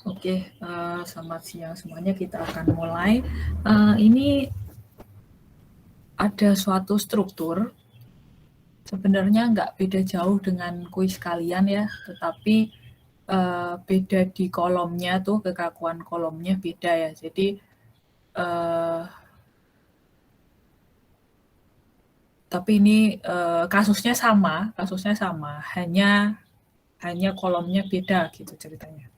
Oke, selamat siang semuanya. Kita akan mulai. Ini ada suatu struktur. Sebenarnya nggak beda jauh dengan kuis kalian ya, tetapi beda di kolomnya tuh, kekakuan kolomnya beda ya. Jadi tapi ini kasusnya sama, hanya kolomnya beda gitu ceritanya.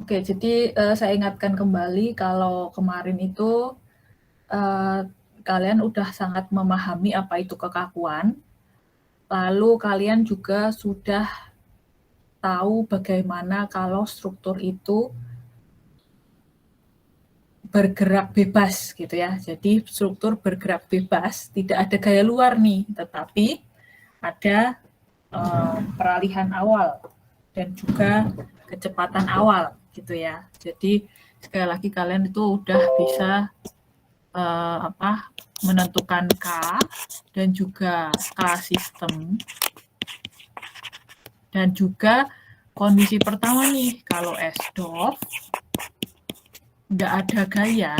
Oke, jadi saya ingatkan kembali kalau kemarin itu kalian udah sangat memahami apa itu kekakuan, lalu kalian juga sudah tahu bagaimana kalau struktur itu bergerak bebas gitu ya. Jadi struktur bergerak bebas, tidak ada gaya luar nih, tetapi ada peralihan awal dan juga kecepatan awal gitu ya. Jadi sekali lagi kalian itu udah bisa menentukan K dan juga K sistem, dan juga kondisi pertama nih, kalau S-DOF nggak ada gaya,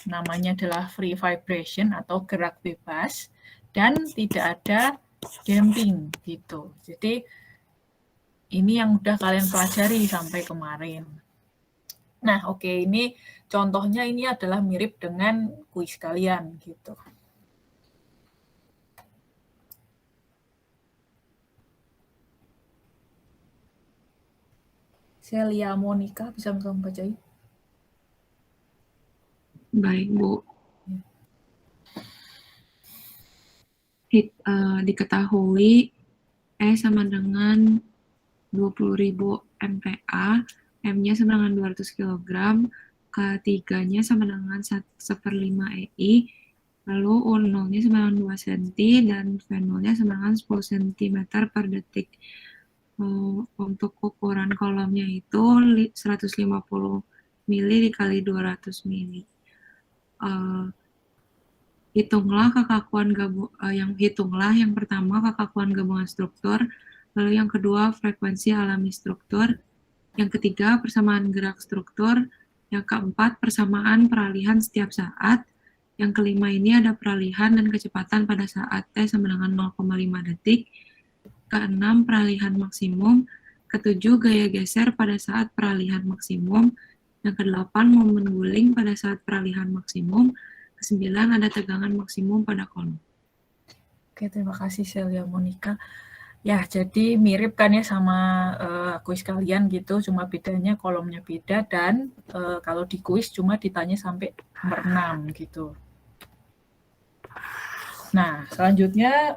namanya adalah free vibration atau gerak bebas, dan tidak ada damping gitu. Jadi ini yang udah kalian pelajari sampai kemarin. Nah, oke, ini contohnya ini adalah mirip dengan kuis kalian gitu. Celia Monica, bisa kamu bacain? Baik, Bu. Diketahui E sama dengan 20.000 MPa, M-nya sama dengan 200 kg, K3-nya sama dengan 1/5 EI, lalu U0-nya sama dengan 2 cm, dan V0-nya sama dengan 10 cm per detik. Untuk ukuran kolomnya itu 150 mili dikali 200 mili. Hitunglah yang pertama kekakuan gabungan struktur, lalu yang kedua frekuensi alami struktur, yang ketiga persamaan gerak struktur, yang keempat persamaan peralihan setiap saat, yang kelima ini ada peralihan dan kecepatan pada saat T sama dengan 0,5 detik, keenam peralihan maksimum, ketujuh gaya geser pada saat peralihan maksimum, yang kedelapan momen guling pada saat peralihan maksimum, kesembilan ada tegangan maksimum pada kolom. Oke, terima kasih Celia Monica. Ya, jadi mirip kan ya sama kuis kalian gitu, cuma bedanya kolomnya beda, dan kalau di kuis cuma ditanya sampai nomor 6 gitu. Nah, selanjutnya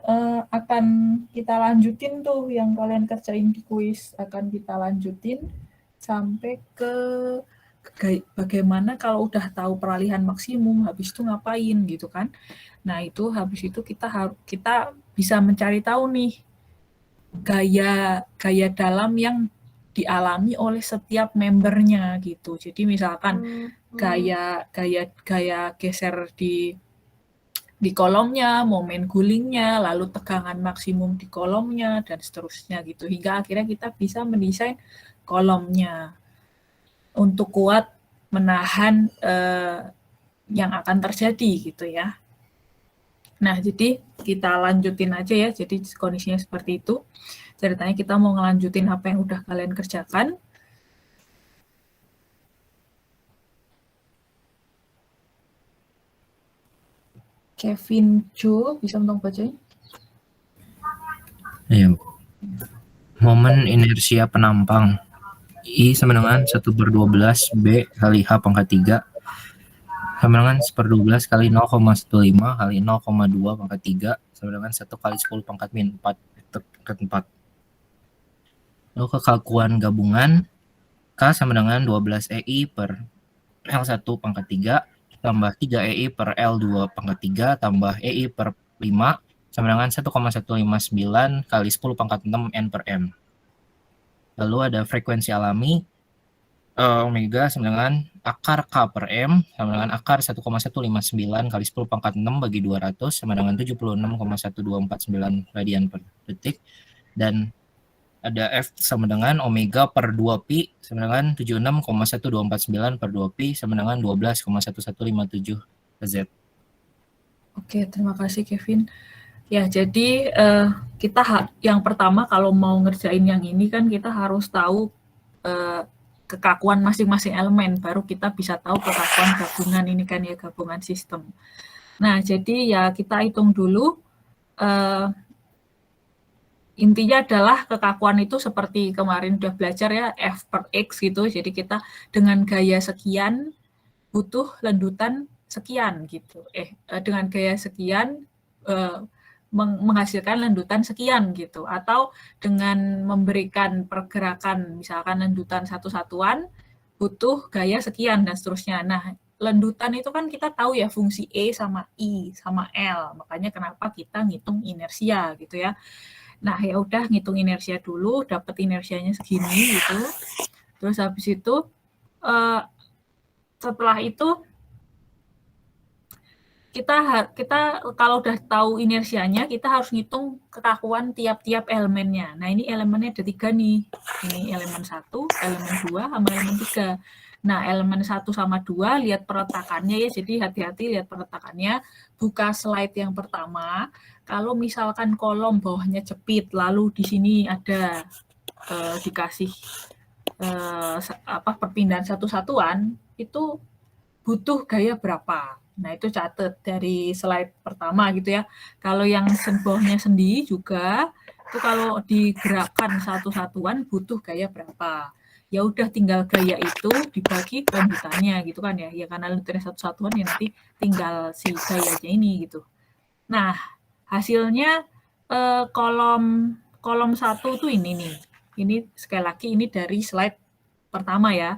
akan kita lanjutin tuh yang kalian kerjain di kuis, akan kita lanjutin sampai ke bagaimana kalau udah tahu peralihan maksimum, habis itu ngapain gitu kan. Nah, itu habis itu kita bisa mencari tahu nih gaya dalam yang dialami oleh setiap membernya gitu. Jadi misalkan gaya geser di kolomnya, momen gulingnya, lalu tegangan maksimum di kolomnya, dan seterusnya gitu. Hingga akhirnya kita bisa mendesain kolomnya untuk kuat menahan yang akan terjadi gitu ya. Nah, jadi kita lanjutin aja ya. Jadi kondisinya seperti itu. Ceritanya kita mau ngelanjutin apa yang udah kalian kerjakan. Kevin Jo, bisa tolong bacain? Ayo. Momen inersia penampang I sama dengan 1/12 B kali H pangkat 3 sama dengan 1/12 kali 0,15 kali 0,2 pangkat 3 sama dengan 1 kali 10 pangkat min 4 pangkat 4. Lalu kekakuan gabungan K sama dengan 12 EI per L1 pangkat 3 tambah 3 EI per L2 pangkat 3 tambah EI per 5 sama dengan 1,159 kali 10 pangkat 6 N per M. Lalu ada frekuensi alami omega sama dengan akar K per M sama dengan akar 1,159 kali 10 pangkat 6 bagi 200 sama dengan 76,1249 radian per detik. dan ada F sama dengan omega per 2 pi sama dengan 76,1249 per 2 pi sama dengan 12,1157 Z. Oke, terima kasih Kevin. Ya, jadi kita yang pertama kalau mau ngerjain yang ini kan kita harus tahu kekakuan masing-masing elemen, baru kita bisa tahu kekakuan gabungan ini kan ya, gabungan sistem. Nah, jadi ya kita hitung dulu, intinya adalah kekakuan itu seperti kemarin udah belajar ya, F per X gitu, jadi kita dengan gaya sekian butuh lendutan sekian gitu, dengan gaya sekian menghasilkan lendutan sekian gitu, atau dengan memberikan pergerakan misalkan lendutan satu satuan butuh gaya sekian dan seterusnya. Nah, lendutan itu kan kita tahu ya fungsi E sama I sama L, makanya kenapa kita ngitung inersia gitu ya. Nah, ya udah ngitung inersia dulu, dapat inersianya segini gitu. Terus habis itu setelah itu kita kalau udah tahu inersianya, kita harus ngitung kekakuan tiap-tiap elemennya. Nah, ini elemennya ada 3 nih. Ini elemen 1, elemen 2, sama elemen 3. Nah, elemen 1 sama 2, lihat peletakannya ya, jadi hati-hati lihat peletakannya. Buka slide yang pertama, kalau misalkan kolom bawahnya jepit, lalu di sini ada dikasih perpindahan satu-satuan, itu butuh gaya berapa. Nah, itu catat dari slide pertama gitu ya. Kalau yang bawahnya sendi juga, itu kalau digerakkan satu-satuan butuh gaya berapa. Ya udah tinggal gaya itu dibagi lanjutannya gitu kan ya. Ya karena lanjutannya satu-satuan ya nanti tinggal si gayanya ini gitu. Nah, hasilnya kolom 1 tuh ini nih. Ini sekali lagi ini dari slide pertama ya.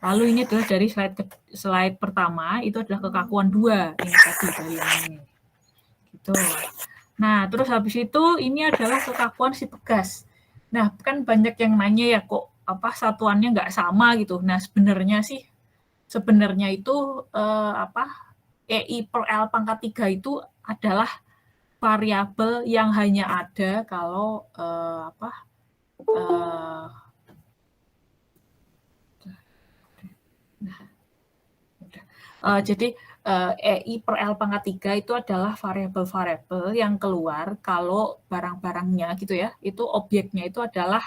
Lalu ini adalah dari slide pertama, itu adalah kekakuan 2, ini tadi dari ini. Gitu. Nah, terus habis itu ini adalah kekakuan si pegas. Nah, kan banyak yang nanya ya kok satuannya nggak sama gitu. Nah, sebenarnya itu EI per L pangkat 3 itu adalah variabel yang hanya ada kalau jadi EI per L pangkat 3 itu adalah variabel-variabel yang keluar kalau barang-barangnya gitu ya, itu objeknya itu adalah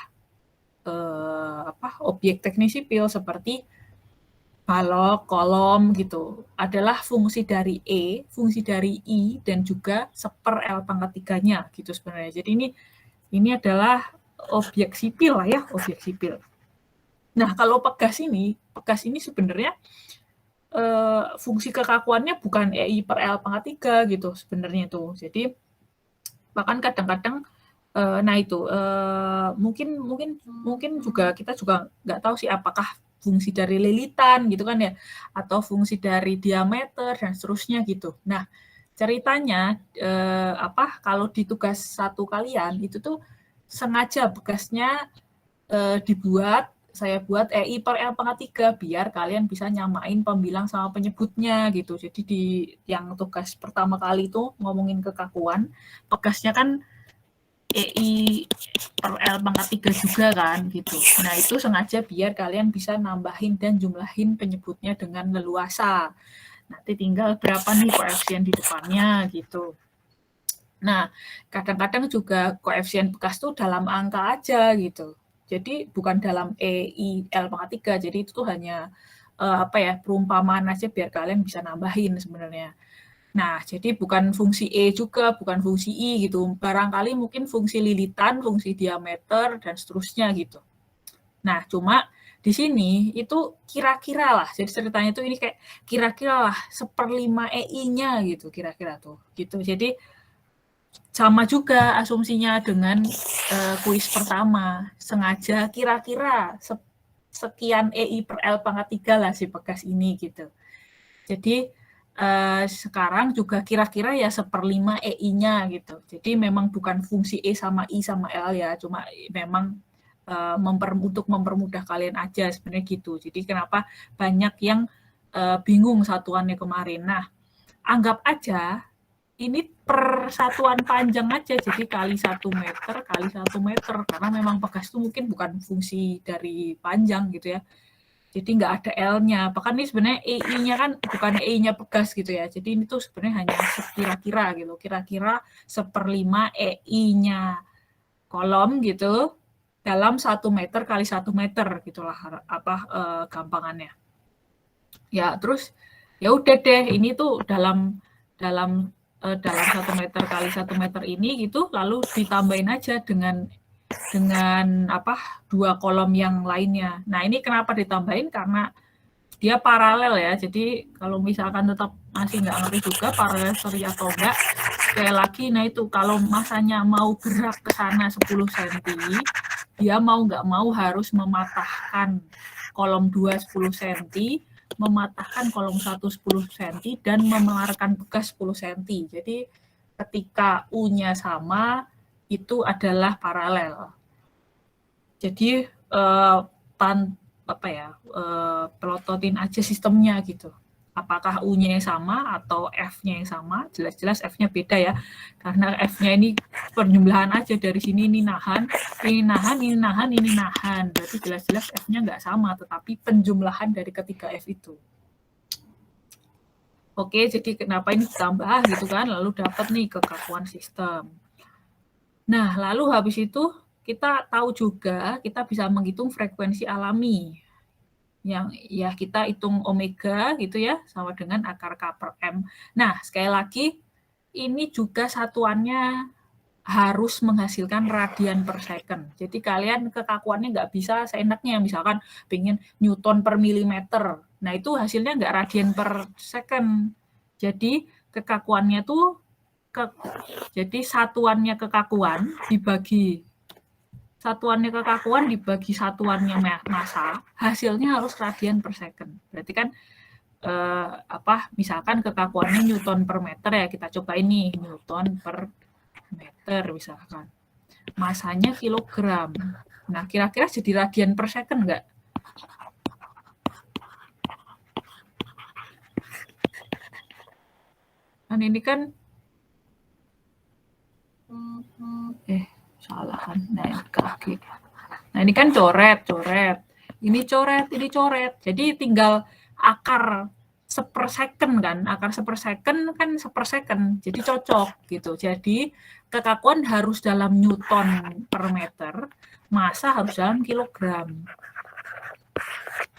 objek teknis sipil seperti balok, kolom gitu, adalah fungsi dari E, fungsi dari I, dan juga seper L pangkat 3-nya gitu sebenarnya. Jadi ini adalah objek sipil lah ya, objek sipil. Nah, kalau pegas ini sebenarnya fungsi kekakuannya bukan EI per L pangkat 3 gitu sebenarnya tuh. Jadi bahkan kadang-kadang mungkin juga kita juga nggak tahu sih apakah fungsi dari lilitan gitu kan ya, atau fungsi dari diameter dan seterusnya gitu. Nah, ceritanya kalau di tugas 1 kalian itu tuh sengaja bekasnya dibuat, saya buat EI per L pangkat 3 biar kalian bisa nyamain pembilang sama penyebutnya gitu. Jadi di yang tugas pertama kali itu ngomongin kekakuan, bekasnya kan EI per L pangkat 3 juga kan gitu. Nah, itu sengaja biar kalian bisa nambahin dan jumlahin penyebutnya dengan leluasa. Nanti tinggal berapa nih koefisien di depannya gitu. Nah, kadang-kadang juga koefisien bekas tuh dalam angka aja gitu. Jadi bukan dalam EI L pangkat 3. Jadi itu tuh hanya perumpamaan aja biar kalian bisa nambahin sebenarnya. Nah, jadi bukan fungsi E juga, bukan fungsi I gitu. Barangkali mungkin fungsi lilitan, fungsi diameter, dan seterusnya gitu. Nah, cuma di sini itu kira-kira lah. Jadi ceritanya itu ini kayak kira-kira lah 1/5 EI-nya gitu kira-kira tuh. Gitu. Jadi sama juga asumsinya dengan kuis pertama. Sengaja kira-kira sekian EI per L pangkat 3 lah si bekas ini gitu. Jadi sekarang juga kira-kira ya 1/5 EI-nya gitu. Jadi memang bukan fungsi E sama I sama L ya, cuma memang untuk mempermudah kalian aja sebenarnya gitu. Jadi kenapa banyak yang bingung satuannya kemarin. Nah, anggap aja ini per satuan panjang aja, jadi kali 1 meter kali 1 meter, karena memang pegas itu mungkin bukan fungsi dari panjang gitu ya. Jadi nggak ada L-nya. Bahkan ini sebenarnya EI-nya kan bukan EI-nya pegas gitu ya. Jadi ini tuh sebenarnya hanya sekira-kira gitu. Kira-kira 1/5 EI-nya kolom gitu dalam 1 meter kali 1 meter gitulah gampangannya. Ya, terus ya udah deh, ini tuh dalam 1 meter kali 1 meter ini gitu, lalu ditambahin aja dengan dua kolom yang lainnya. Nah, ini kenapa ditambahin? Karena dia paralel ya. Jadi kalau misalkan tetap masih nggak ngerti juga paralel seri atau enggak, sekali lagi, nah itu kalau masanya mau gerak ke sana 10 cm, dia mau nggak mau harus mematahkan kolom 2 10 cm, mematahkan kolom 1 10 cm, dan memelarkan bekas 10 cm. Jadi ketika U-nya sama, itu adalah paralel. Jadi pelototin aja sistemnya gitu. Apakah U-nya yang sama atau F-nya yang sama? Jelas-jelas F-nya beda ya. Karena F-nya ini penjumlahan aja, dari sini ini nahan, ini nahan, ini nahan, ini nahan. Berarti jelas-jelas F-nya nggak sama, tetapi penjumlahan dari ketiga F itu. Oke, jadi kenapa ini ditambah gitu kan, lalu dapat nih kekakuan sistem. Nah, lalu habis itu kita tahu juga, kita bisa menghitung frekuensi alami. Yang ya kita hitung omega gitu ya, sama dengan akar K per M. Nah, sekali lagi, ini juga satuannya harus menghasilkan radian per second. Jadi kalian kekakuannya nggak bisa seenaknya, misalkan pengen Newton per milimeter. Nah, itu hasilnya nggak radian per second. Jadi kekakuannya tuh jadi satuannya kekakuan dibagi satuannya massa, hasilnya harus radian per second. Berarti kan misalkan kekakuannya Newton per meter ya, kita coba ini Newton per meter misalkan. Masanya kilogram. Nah, kira-kira jadi radian per second nggak? Kan ini kan salah kan. Nah, ini kan coret. Ini coret. Jadi tinggal akar sepersecond kan. Akar sepersecond kan sepersecond. Jadi cocok gitu. Jadi kekakuan harus dalam Newton per meter, massa harus dalam kilogram.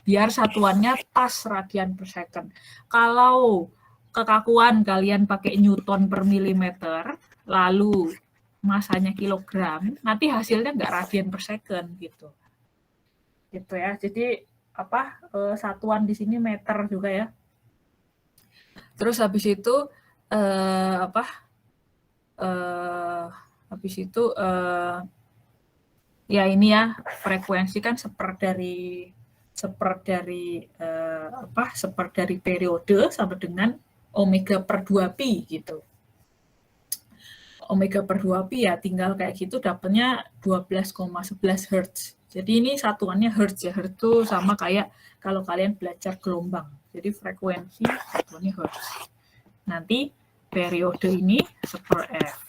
Biar satuannya pas radian per second. Kalau kekakuan kalian pakai Newton per milimeter, lalu masanya kilogram, nanti hasilnya nggak radian per second gitu ya. Jadi satuan di sini meter juga ya. Terus habis itu ya ini ya, frekuensi kan seper dari periode sama dengan omega per 2pi gitu. Omega per 2pi ya tinggal kayak gitu, dapatnya 12,11 Hz. Jadi ini satuannya Hz ya. Hz itu sama kayak kalau kalian belajar gelombang. Jadi frekuensi satuannya Hz. Nanti periode ini seper F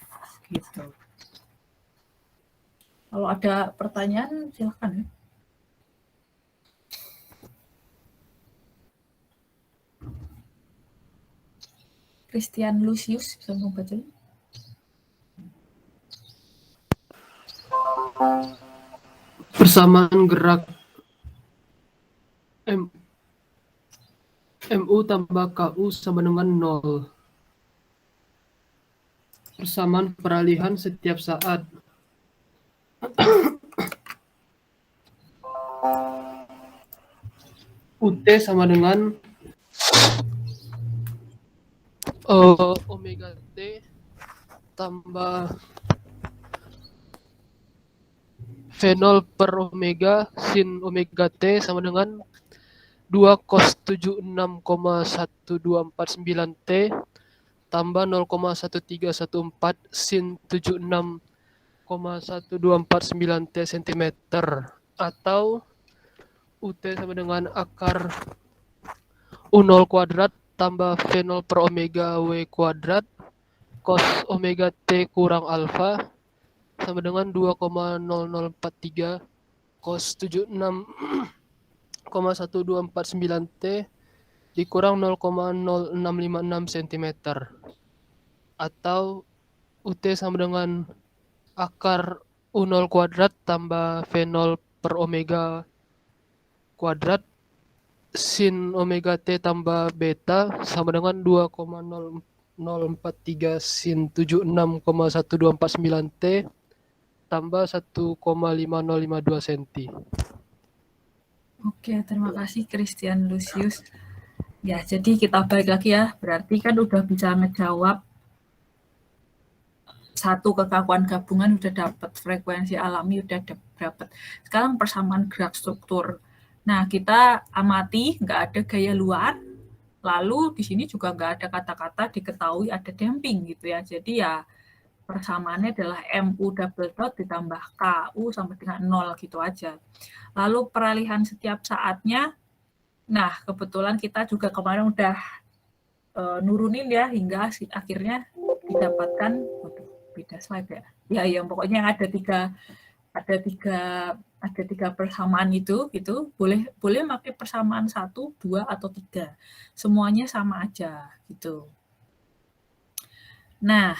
gitu. Kalau ada pertanyaan silakan ya. Christian Lucius bisa membacanya? Persamaan gerak MU tambah KU sama dengan 0. Persamaan peralihan setiap saat. UT sama dengan omega T tambah V0 per omega sin omega T sama dengan 2 cos 76,1249 T tambah 0,1314 sin 76,1249 T cm, atau UT sama dengan akar U0 kuadrat tambah V0 per omega W kuadrat cos omega T kurang alfa sama dengan 2,0043 cos 76,1249 T dikurang 0,0656 cm. Atau UT sama dengan akar U0 kuadrat tambah V0 per omega kuadrat sin omega T tambah beta sama dengan 2,0043 sin 76,1249 T tambah 1,5052 cm. Oke, terima kasih Christian Lucius. Ya, jadi kita balik lagi ya. Berarti kan udah bisa ngejawab satu kekakuan gabungan udah dapat, frekuensi alami udah dapat. Sekarang persamaan gerak struktur. Nah, kita amati nggak ada gaya luar. Lalu di sini juga nggak ada kata-kata diketahui ada damping gitu ya. Jadi ya persamaannya adalah MU double dot ditambah KU sama dengan 0 gitu aja. Lalu peralihan setiap saatnya, nah kebetulan kita juga kemarin udah nurunin ya hingga akhirnya didapatkan, waduh beda slide ya. Ya yang pokoknya ada tiga persamaan itu gitu. Boleh pakai persamaan 1, 2 atau 3. Semuanya sama aja gitu. Nah,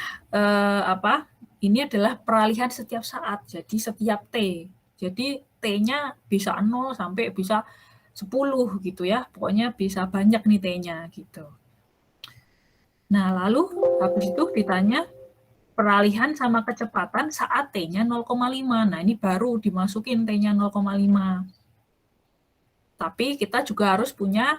ini adalah peralihan setiap saat. Jadi setiap T. Jadi T-nya bisa 0 sampai bisa 10 gitu ya. Pokoknya bisa banyak nih T-nya gitu. Nah, lalu habis itu ditanya peralihan sama kecepatan saat T-nya 0,5. Nah, ini baru dimasukin T-nya 0,5. Tapi kita juga harus punya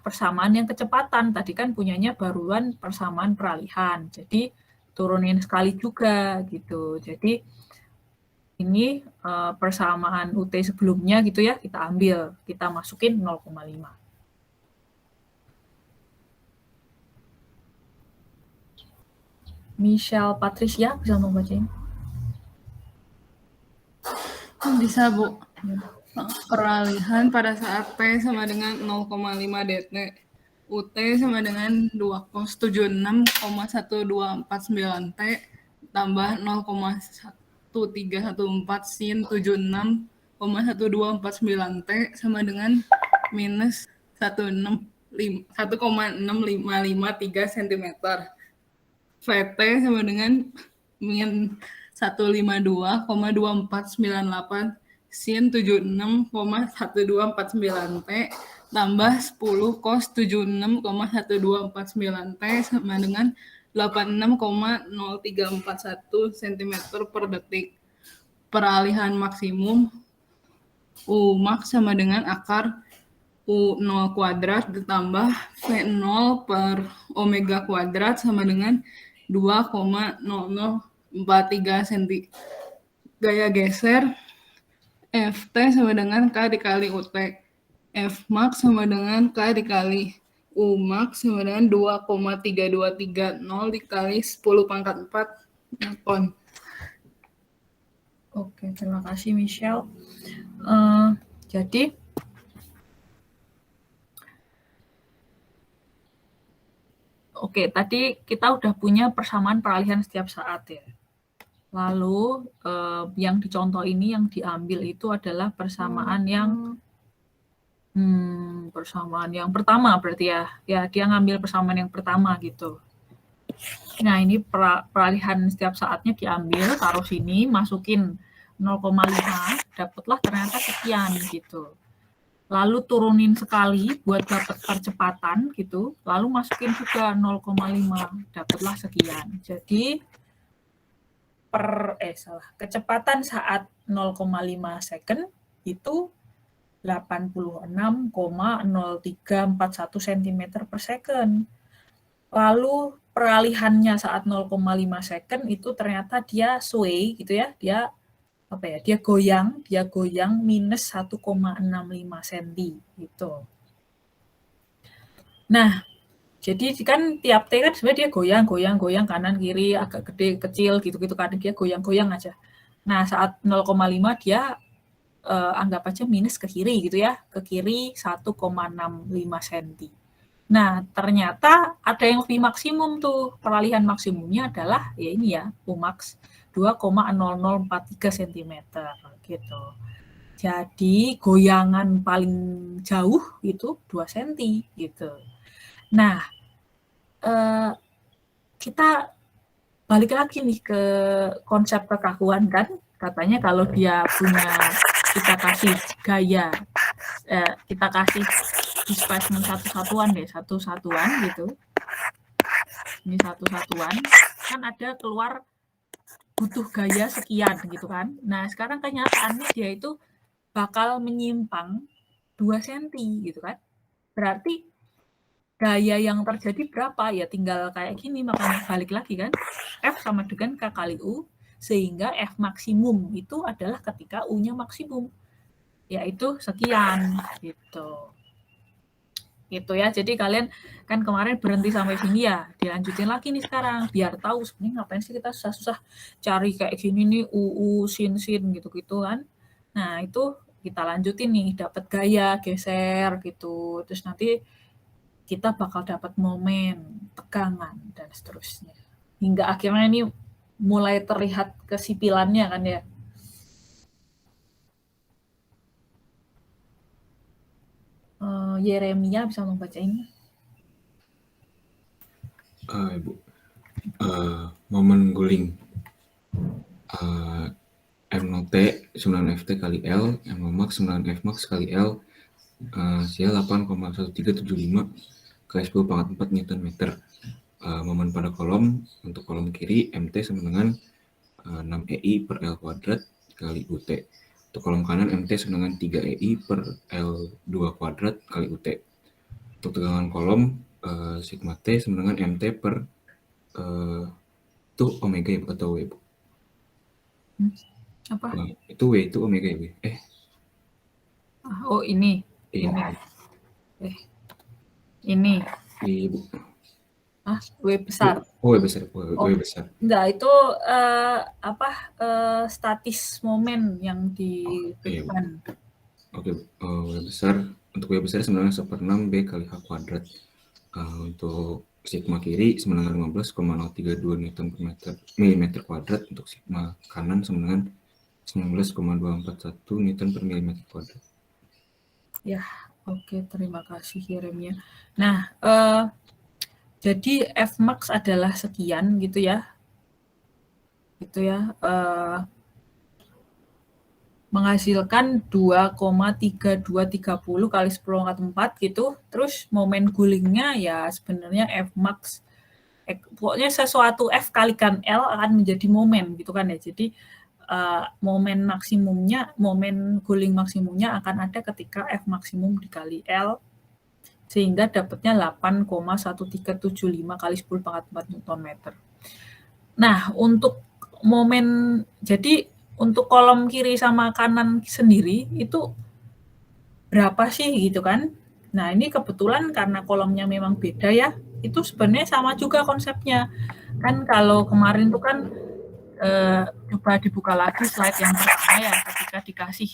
persamaan yang kecepatan. Tadi kan punyanya baruan persamaan peralihan. Jadi turunin sekali juga gitu. Jadi ini persamaan UT sebelumnya gitu ya, kita ambil, kita masukin 0,5. Michelle Patricia bisa membacain? Bisa, Bu. Peralihan pada saat T sama dengan 0,5 dt. UT sama dengan 2 cos 76,1249 T tambah 0,1314 sin 76,1249 T sama dengan minus 1,6553 cm. VT sama dengan min 152,2498 sin 76,1249 T tambah 10 cos 76,1249 T sama dengan 86,0341 cm per detik. Peralihan maksimum U max sama dengan akar U0 kuadrat ditambah V0 per omega kuadrat sama dengan 2,0043 cm. Gaya geser Ft sama dengan K dikali UT. F max sama dengan K dikali U max sama dengan 2,3230 dikali 10 pangkat 4 Newton. Oke, terima kasih Michelle. Jadi tadi kita udah punya persamaan peralihan setiap saat ya. Lalu yang dicontoh ini yang diambil itu adalah persamaan yang pertama berarti ya. Ya, dia ngambil persamaan yang pertama gitu. Nah, ini peralihan setiap saatnya diambil, taruh sini, masukin 0,5, dapatlah ternyata sekian gitu. Lalu turunin sekali buat dapat percepatan gitu, lalu masukin juga 0,5, dapatlah sekian. Jadi kecepatan saat 0,5 second itu 86,0341 cm per second. Lalu peralihannya saat 0,5 second itu ternyata dia sway gitu ya, dia goyang minus 1,65 cm gitu. Nah, jadi kan tiap T kan sebenarnya dia goyang kanan kiri agak gede kecil gitu kan, dia goyang aja. Nah, saat 0,5 dia anggap aja minus ke kiri gitu ya, ke kiri 1,65 cm. Nah, ternyata ada yang lebih maksimum tuh. Peralihan maksimumnya adalah ya ini ya, Umax 2,0043 cm gitu. Jadi goyangan paling jauh itu 2 cm gitu. Nah, kita balik lagi nih ke konsep kekakuan kan. Katanya kalau dia punya, kita kasih gaya, kita kasih displacement satu-satuan gitu. Ini satu-satuan, kan ada keluar butuh gaya sekian gitu kan. Nah, sekarang kenyataannya dia itu bakal menyimpang 2 cm gitu kan. Berarti gaya yang terjadi berapa? Ya tinggal kayak gini, makanya balik lagi kan. F sama dengan K kali U, sehingga F maksimum itu adalah ketika U-nya maksimum, yaitu sekian gitu. Gitu ya. Jadi kalian kan kemarin berhenti sampai sini ya, dilanjutin lagi nih sekarang biar tahu sebenarnya ngapain sih kita susah-susah cari kayak gini nih sin gitu-gitu kan. Nah, itu kita lanjutin nih, dapat gaya, geser gitu. Terus nanti kita bakal dapat momen, tegangan dan seterusnya. Hingga akhirnya ini mulai terlihat kesipilannya kan ya. Yeremia bisa membacain. Ibu, momen guling M0T 9FT kali L, M0max 9F max kali L, hasil 8,1375 kali 10⁴ Newton meter. Momen pada kolom, untuk kolom kiri MT sama dengan 6 EI per L kuadrat kali UT. Untuk kolom kanan MT sama dengan 3 EI per L2 kuadrat kali UT. Untuk tegangan kolom, sigma T sama dengan MT per itu omega ya, atau W, Bu? Apa? Itu W, itu omega ya, Bu? Oh, ini. Iya. Ini. Iya, Bu. W besar. Oh, W besar. W besar. Enggak, itu statis momen yang di depan. Oke, W besar. Untuk W besar sebenarnya 1/6 B kali H kuadrat. Untuk sigma kiri sama dengan 15,032 Newton per milimeter kuadrat. Untuk sigma kanan sama dengan 19,241 Newton per milimeter kuadrat. Ya, oke, terima kasih Yeremia. Nah, jadi F max adalah sekian gitu ya. Gitu ya. Menghasilkan 2,3230 kali 10⁴ gitu. Terus momen gulingnya ya sebenarnya F max. Pokoknya sesuatu F kalikan L akan menjadi momen gitu kan ya. Jadi momen maksimumnya, momen guling maksimumnya akan ada ketika F maksimum dikali L, sehingga dapatnya 8,1375 kali 10⁴ Newton meter. Nah, untuk momen, jadi untuk kolom kiri sama kanan sendiri itu berapa sih gitu kan. Nah, ini kebetulan karena kolomnya memang beda ya, itu sebenarnya sama juga konsepnya. Kan kalau kemarin itu kan coba dibuka lagi slide yang pertama ya, ketika dikasih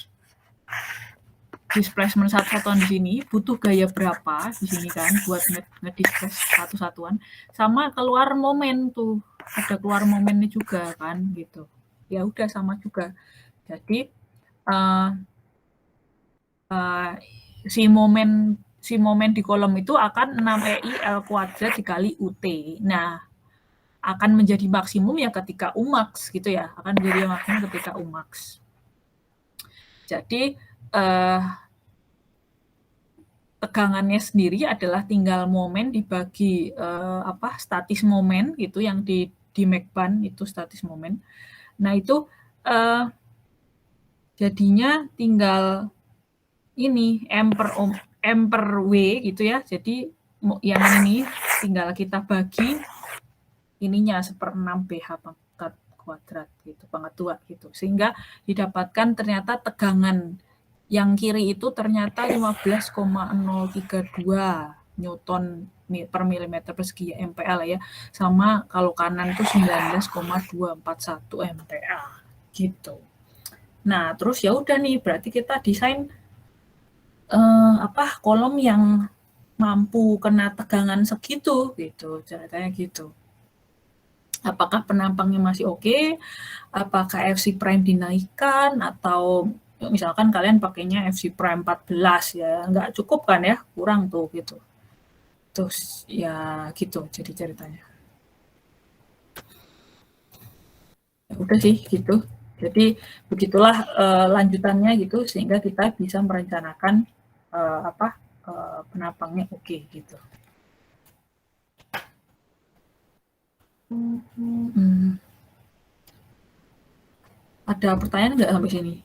displacement satu-satuan di sini, butuh gaya berapa di sini kan buat ngedisplace satu-satuan, sama keluar momen tuh, ada keluar momennya juga kan gitu. Ya udah sama juga. Jadi si momen di kolom itu akan 6 EI L kuadrat dikali UT. Nah, akan menjadi maksimum ya ketika Umax gitu ya, akan menjadi maksimum ketika Umax. Jadi tegangannya sendiri adalah tinggal momen dibagi statis momen gitu, yang di Mcban itu statis momen. Nah, itu jadinya tinggal ini M per W gitu ya. Jadi yang ini tinggal kita bagi ininya 1/6 BH pangkat kuadrat gitu, pangkat 2 gitu. Sehingga didapatkan ternyata tegangan yang kiri itu ternyata 15,032 Newton per milimeter persegi ya, MPa lah ya. Sama kalau kanan itu 19,241 MPa gitu. Nah, terus ya udah nih, berarti kita desain kolom yang mampu kena tegangan segitu gitu, ceritanya gitu. Apakah penampangnya masih oke? Apakah FC prime dinaikkan atau misalkan kalian pakainya FC prime 14 ya, nggak cukup kan ya, kurang tuh gitu. Terus ya gitu jadi ceritanya. Ya udah sih gitu. Jadi begitulah lanjutannya gitu sehingga kita bisa merencanakan penampangnya oke gitu. Ada pertanyaan nggak sampai sini?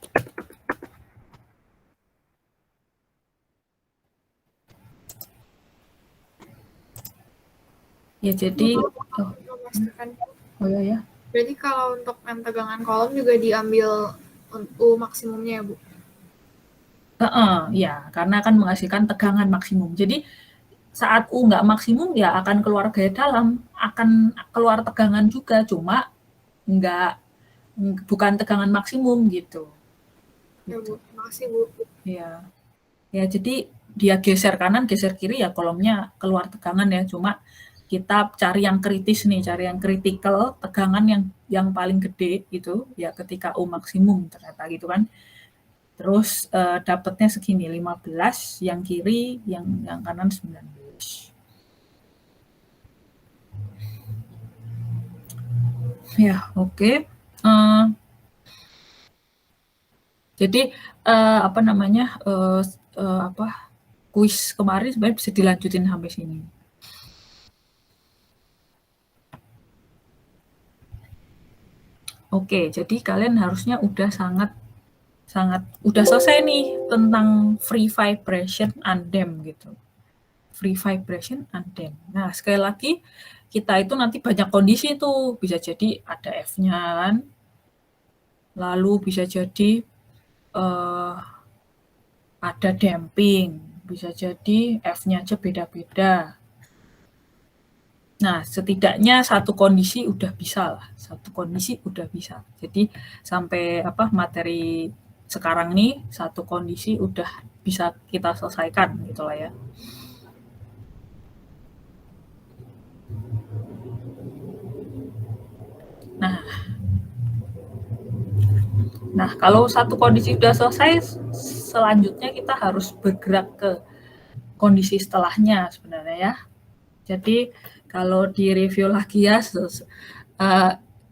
Ya jadi oh ya. Berarti kalau untuk M tegangan kolom juga diambil U maksimumnya ya, Bu? Ya, karena akan menghasilkan tegangan maksimum. Jadi saat U nggak maksimum ya akan keluar gaya dalam, akan keluar tegangan juga, cuma bukan tegangan maksimum gitu. Ya, Bu. Makasih, Bu. Ya. Ya, jadi dia geser kanan, geser kiri ya kolomnya keluar tegangan ya, cuma kita cari yang kritis nih, cari yang kritikal, tegangan yang paling gede gitu ya ketika U maksimum ternyata gitu kan. Terus dapatnya segini 15, yang kiri, yang kanan 19. Ya, oke. Jadi kuis kemarin sebenarnya bisa dilanjutin sampai sini. Oke, jadi kalian harusnya udah udah selesai nih tentang free vibration undamp gitu. Free vibration undamp. Nah, sekali lagi kita itu nanti banyak kondisi tuh, bisa jadi ada F-nya kan. Lalu bisa jadi ada damping, bisa jadi F-nya aja beda-beda. Nah, setidaknya satu kondisi udah bisa lah, satu kondisi udah bisa. Jadi sampai materi sekarang nih satu kondisi udah bisa kita selesaikan gitu lah ya. Nah, kalau satu kondisi udah selesai, selanjutnya kita harus bergerak ke kondisi setelahnya sebenarnya ya. Jadi kalau di review lagi ya,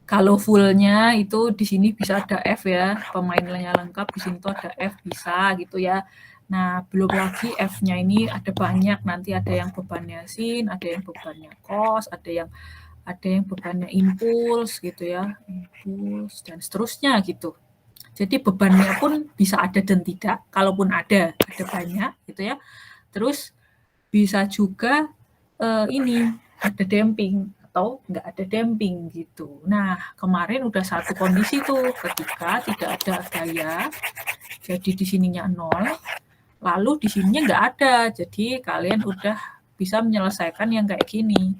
kalau fullnya itu di sini bisa ada F ya, pemainnya lengkap, di sini tuh ada F bisa gitu ya. Nah, belum lagi F-nya ini ada banyak, nanti ada yang bebannya sin, ada yang bebannya cos, ada yang bebannya impuls gitu ya, impuls dan seterusnya gitu. Jadi bebannya pun bisa ada dan tidak, kalaupun ada banyak gitu ya. Terus bisa juga ini ada damping atau nggak ada damping gitu. Nah, kemarin udah satu kondisi tuh ketika tidak ada gaya, jadi di sininya 0, lalu di sininya nggak ada, jadi kalian udah bisa menyelesaikan yang kayak gini.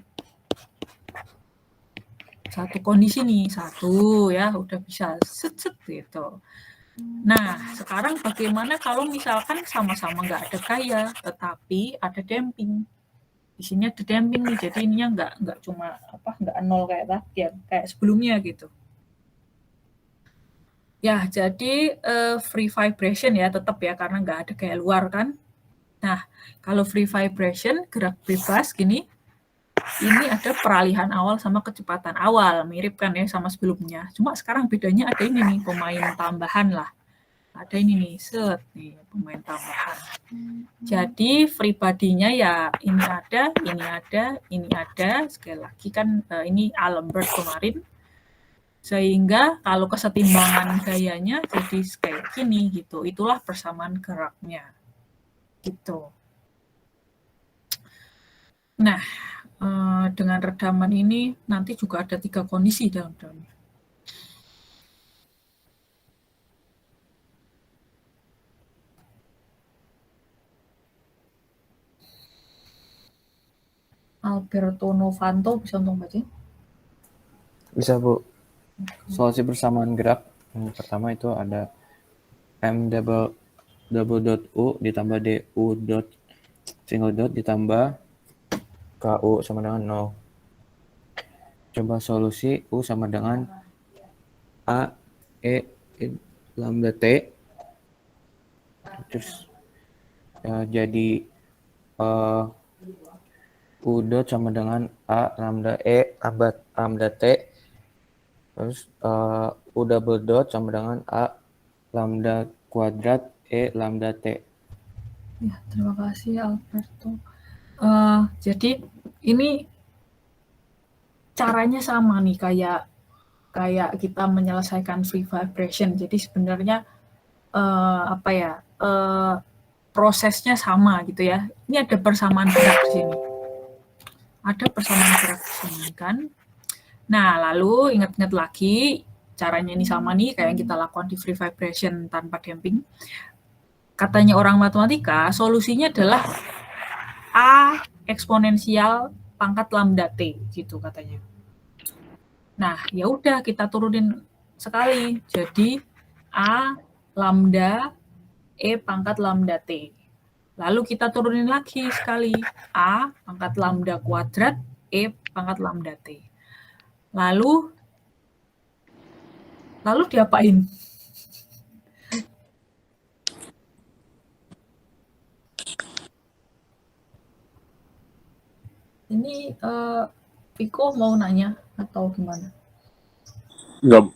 Satu kondisi nih, satu ya udah bisa set gitu. Nah, sekarang bagaimana kalau misalkan sama-sama nggak ada gaya, tetapi ada damping? Di sini ada damping nih, jadi ininya nggak cuma nggak 0 kayak tadi ya, kayak sebelumnya gitu. Ya, jadi free vibration ya tetap ya, karena nggak ada gaya luar kan. Nah, kalau free vibration gerak bebas gini, ini ada peralihan awal sama kecepatan awal, mirip kan ya sama sebelumnya. Cuma sekarang bedanya ada ini nih, pemain tambahan lah. Ada ini nih, set nih pemain tambahan. Jadi free body-nya ya ini ada. Sekali lagi kan ini Alembert kemarin. Sehingga kalau kesetimbangan gayanya jadi kayak gini gitu. Itulah persamaan geraknya. Gitu. Nah, dengan redaman ini nanti juga ada 3 kondisi dalamnya. Alberto Novanto bisa untuk baca? Bisa, Bu. Solusi persamaan gerak yang pertama itu ada M double dot U ditambah DU dot single dot ditambah KU sama dengan 0. Coba solusi U sama dengan A, E, lambda T. Terus jadi U dot sama dengan A lambda E lambda T. Terus U double dot sama dengan A lambda kuadrat E lambda T. Ya, terima kasih Alberto. Jadi ini caranya sama nih kayak kita menyelesaikan free vibration. Jadi sebenarnya prosesnya sama gitu ya. Ini ada persamaan gerak di sini. Ada persamaan gerak di sini kan. Nah, lalu ingat-ingat lagi caranya ini sama nih kayak yang kita lakukan di free vibration tanpa damping. Katanya orang matematika, solusinya adalah A eksponensial pangkat lambda T gitu katanya. Nah, ya udah kita turunin sekali. Jadi A lambda E pangkat lambda T. Lalu kita turunin lagi sekali. A pangkat lambda kuadrat E pangkat lambda T. Lalu diapain? Ini Piko mau nanya atau gimana? Enggak.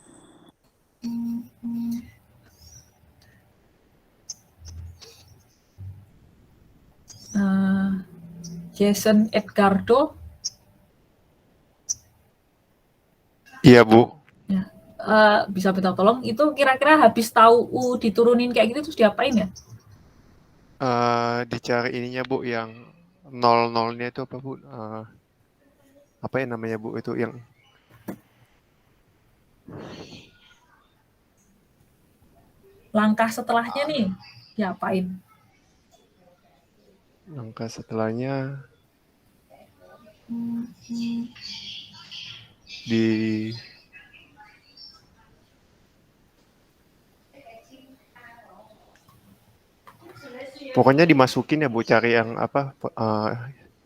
Jason Edgardo. Iya, Bu. Ya. Bisa minta tolong, itu kira-kira habis tahu U diturunin kayak gitu terus diapain ya? Dicari ininya, Bu, yang 0-0-nya itu apa, Bu? Apa ya namanya, Bu? Itu yang Langkah setelahnya nih diapain? langkah setelahnya pokoknya dimasukin ya, Bu, cari yang apa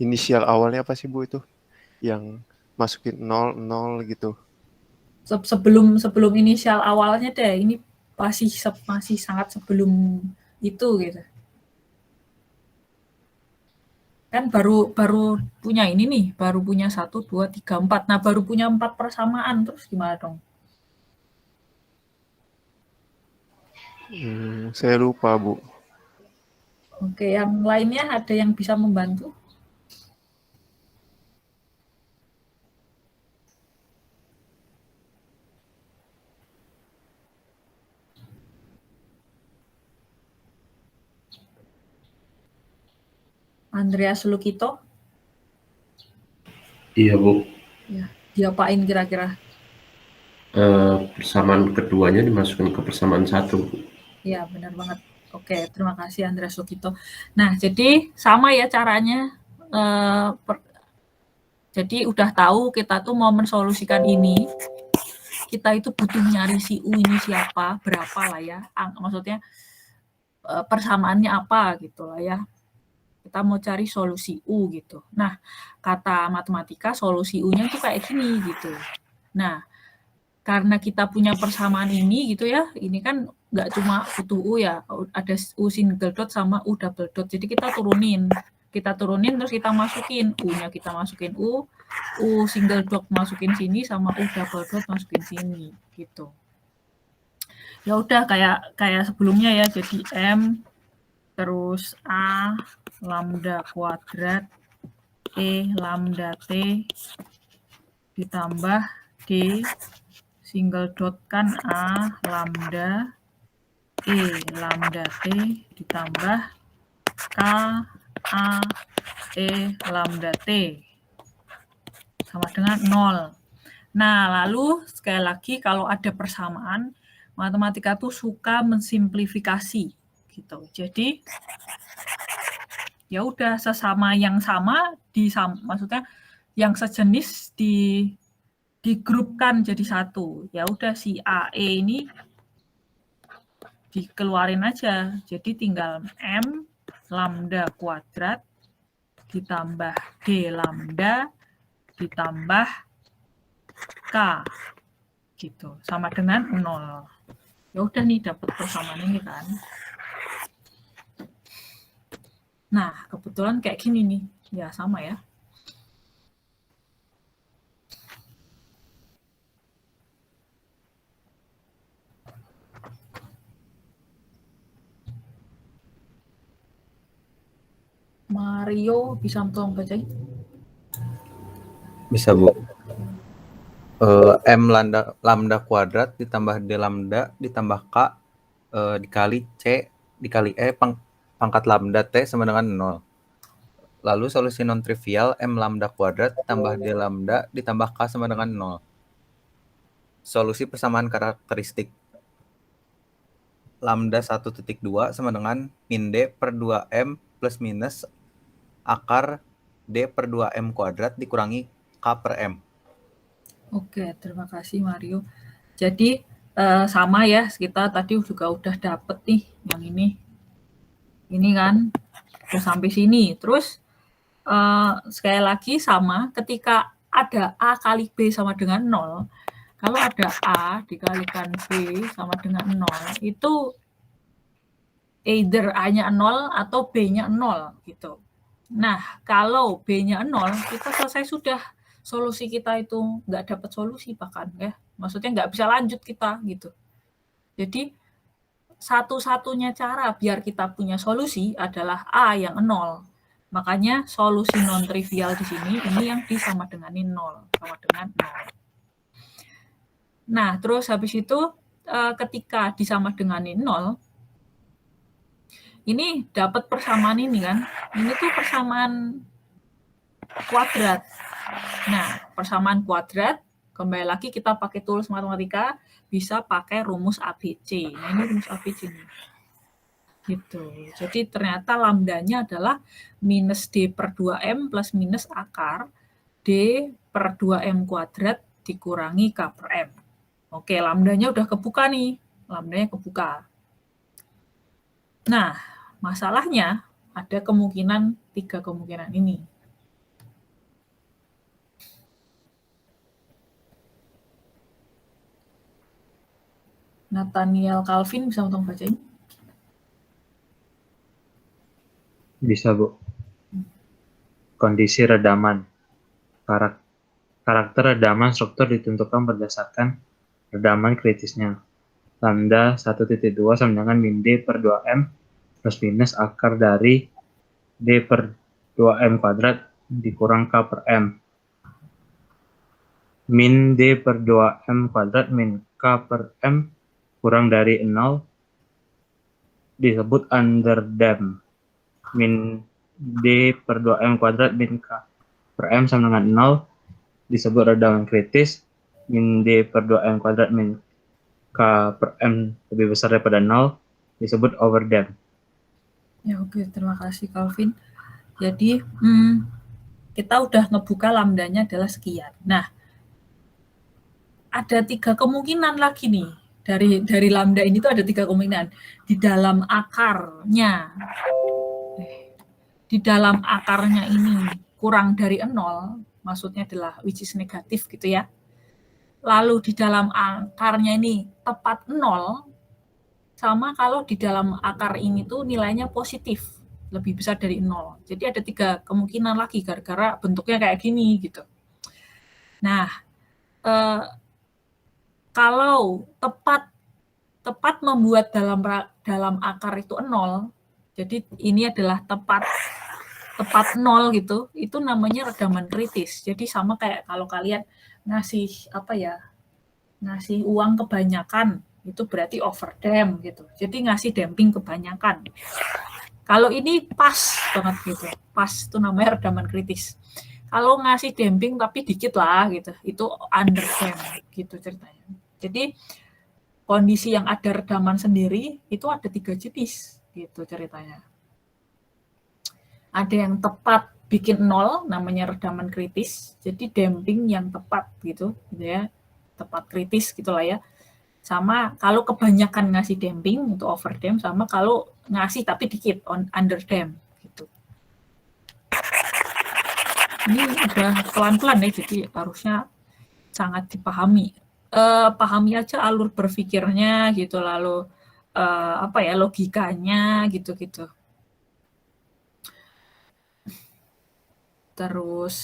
inisial awalnya apa sih, Bu, itu yang masukin 0 gitu. Sebelum inisial awalnya deh, ini masih sangat sebelum itu gitu. Kan baru punya ini nih, baru punya 1, 2, 3, 4. Nah, baru punya 4 persamaan, terus gimana dong? Saya lupa, Bu. Oke, yang lainnya ada yang bisa membantu? Andreas Lukito? Iya, Bu. Ya, diapain kira-kira? Persamaan keduanya dimasukkan ke persamaan 1, Bu. Iya, benar banget. Oke, terima kasih Andreas Lukito. Nah, jadi sama ya caranya. Jadi udah tahu kita tuh mau mensolusikan ini, kita itu butuh nyari si U ini siapa, berapa lah ya. Maksudnya persamaannya apa gitu lah ya. Kita mau cari solusi U gitu. Nah, kata matematika solusi U-nya tuh kayak gini gitu. Nah, karena kita punya persamaan ini gitu ya, ini kan nggak cuma butuh U ya, ada U single dot sama U double dot. Jadi kita turunin terus kita masukin U-nya, kita masukin U single dot masukin sini sama U double dot masukin sini gitu. Ya udah kayak sebelumnya ya, jadi M terus A lambda kuadrat E lambda T ditambah D single dot kan A lambda E lambda T ditambah K A E lambda T sama dengan 0. Nah, lalu sekali lagi kalau ada persamaan, matematika tuh suka mensimplifikasi gitu. Jadi ya udah sesama yang sama maksudnya yang sejenis digrupkan jadi satu. Ya udah si AE ini dikeluarin aja. Jadi tinggal M lambda kuadrat ditambah D lambda ditambah K gitu sama dengan 0. Ya udah nih dapat persamaan ini kan. Nah, kebetulan kayak gini nih. Ya sama ya. Mario bisa tolong bacain? Bisa, Bu. M lambda kuadrat ditambah D lambda ditambah K dikali C dikali E pangkat lambda T sama dengan 0. Lalu solusi non-trivial M lambda kuadrat ditambah D lambda ditambah K sama dengan 0. Solusi persamaan karakteristik. Lambda 1.2 sama dengan min D per 2M plus minus akar D per 2M kuadrat dikurangi K per M. Oke, terima kasih Mario. Jadi sama ya, kita tadi juga udah dapet nih yang ini. Ini kan, udah sampai sini. Terus sekali lagi sama, ketika ada A kali B sama dengan 0, kalau ada A dikalikan B sama dengan 0, itu either A-nya 0 atau B-nya 0 gitu. Nah, kalau B-nya 0, kita selesai sudah. Solusi kita itu nggak dapat solusi bahkan ya. Maksudnya nggak bisa lanjut kita gitu. Jadi satu-satunya cara biar kita punya solusi adalah A yang 0. Makanya solusi non-trivial di sini ini yang disama denganin 0, sama dengan 0. Nah, terus habis itu ketika disama denganin 0, ini dapat persamaan ini kan. Ini tuh persamaan kuadrat. Nah, persamaan kuadrat, kembali lagi kita pakai tools matematika, bisa pakai rumus ABC. Nah, ini rumus ABC nih. Gitu. Jadi ternyata lambdanya adalah minus D per 2M plus minus akar D per 2M kuadrat dikurangi K per M. Oke, lambdanya udah kebuka nih. Lambdanya kebuka. Nah, masalahnya ada kemungkinan, 3 kemungkinan ini. Nathaniel Calvin bisa tolong bacain? Bisa, Bu. Kondisi redaman. Karakter redaman struktur ditentukan berdasarkan redaman kritisnya. Lambda 1.2 sama dengan min D per 2M plus minus akar dari D per 2M kuadrat dikurang K per M. Min D per 2M kuadrat min K per M kurang dari 0 disebut underdamped. Min D per 2M kuadrat min K per M sama dengan 0 disebut redaman kritis. Min D per 2M kuadrat min K per M lebih besar daripada 0 disebut overdamped. Ya oke, terima kasih Calvin. Jadi kita udah ngebuka lambdanya adalah sekian. Nah, ada 3 kemungkinan lagi nih. Dari lambda ini tuh ada 3 kemungkinan. Di dalam akarnya ini kurang dari 0, maksudnya adalah which is negatif gitu ya. Lalu di dalam akarnya ini tepat 0, sama kalau di dalam akar ini tuh nilainya positif, lebih besar dari 0. Jadi ada 3 kemungkinan lagi gara-gara bentuknya kayak gini gitu. Nah, kalau tepat membuat dalam akar itu 0, jadi ini adalah tepat 0 gitu, itu namanya redaman kritis. Jadi sama kayak kalau kalian ngasih ngasih uang kebanyakan, itu berarti overdamp gitu. Jadi ngasih damping kebanyakan. Kalau ini pas banget gitu, pas itu namanya redaman kritis. Kalau ngasih damping tapi dikit lah gitu, itu underdamp gitu ceritanya. Jadi kondisi yang ada redaman sendiri itu ada 3 jenis gitu ceritanya. Ada yang tepat bikin 0 namanya redaman kritis. Jadi damping yang tepat gitu ya. Tepat kritis gitulah ya. Sama kalau kebanyakan ngasih damping itu overdamp, sama kalau ngasih tapi dikit underdamp gitu. Ini udah pelan-pelan ya, jadi harusnya sangat dipahami. Pahami aja alur berpikirnya gitu, lalu apa ya, logikanya gitu-gitu. Terus,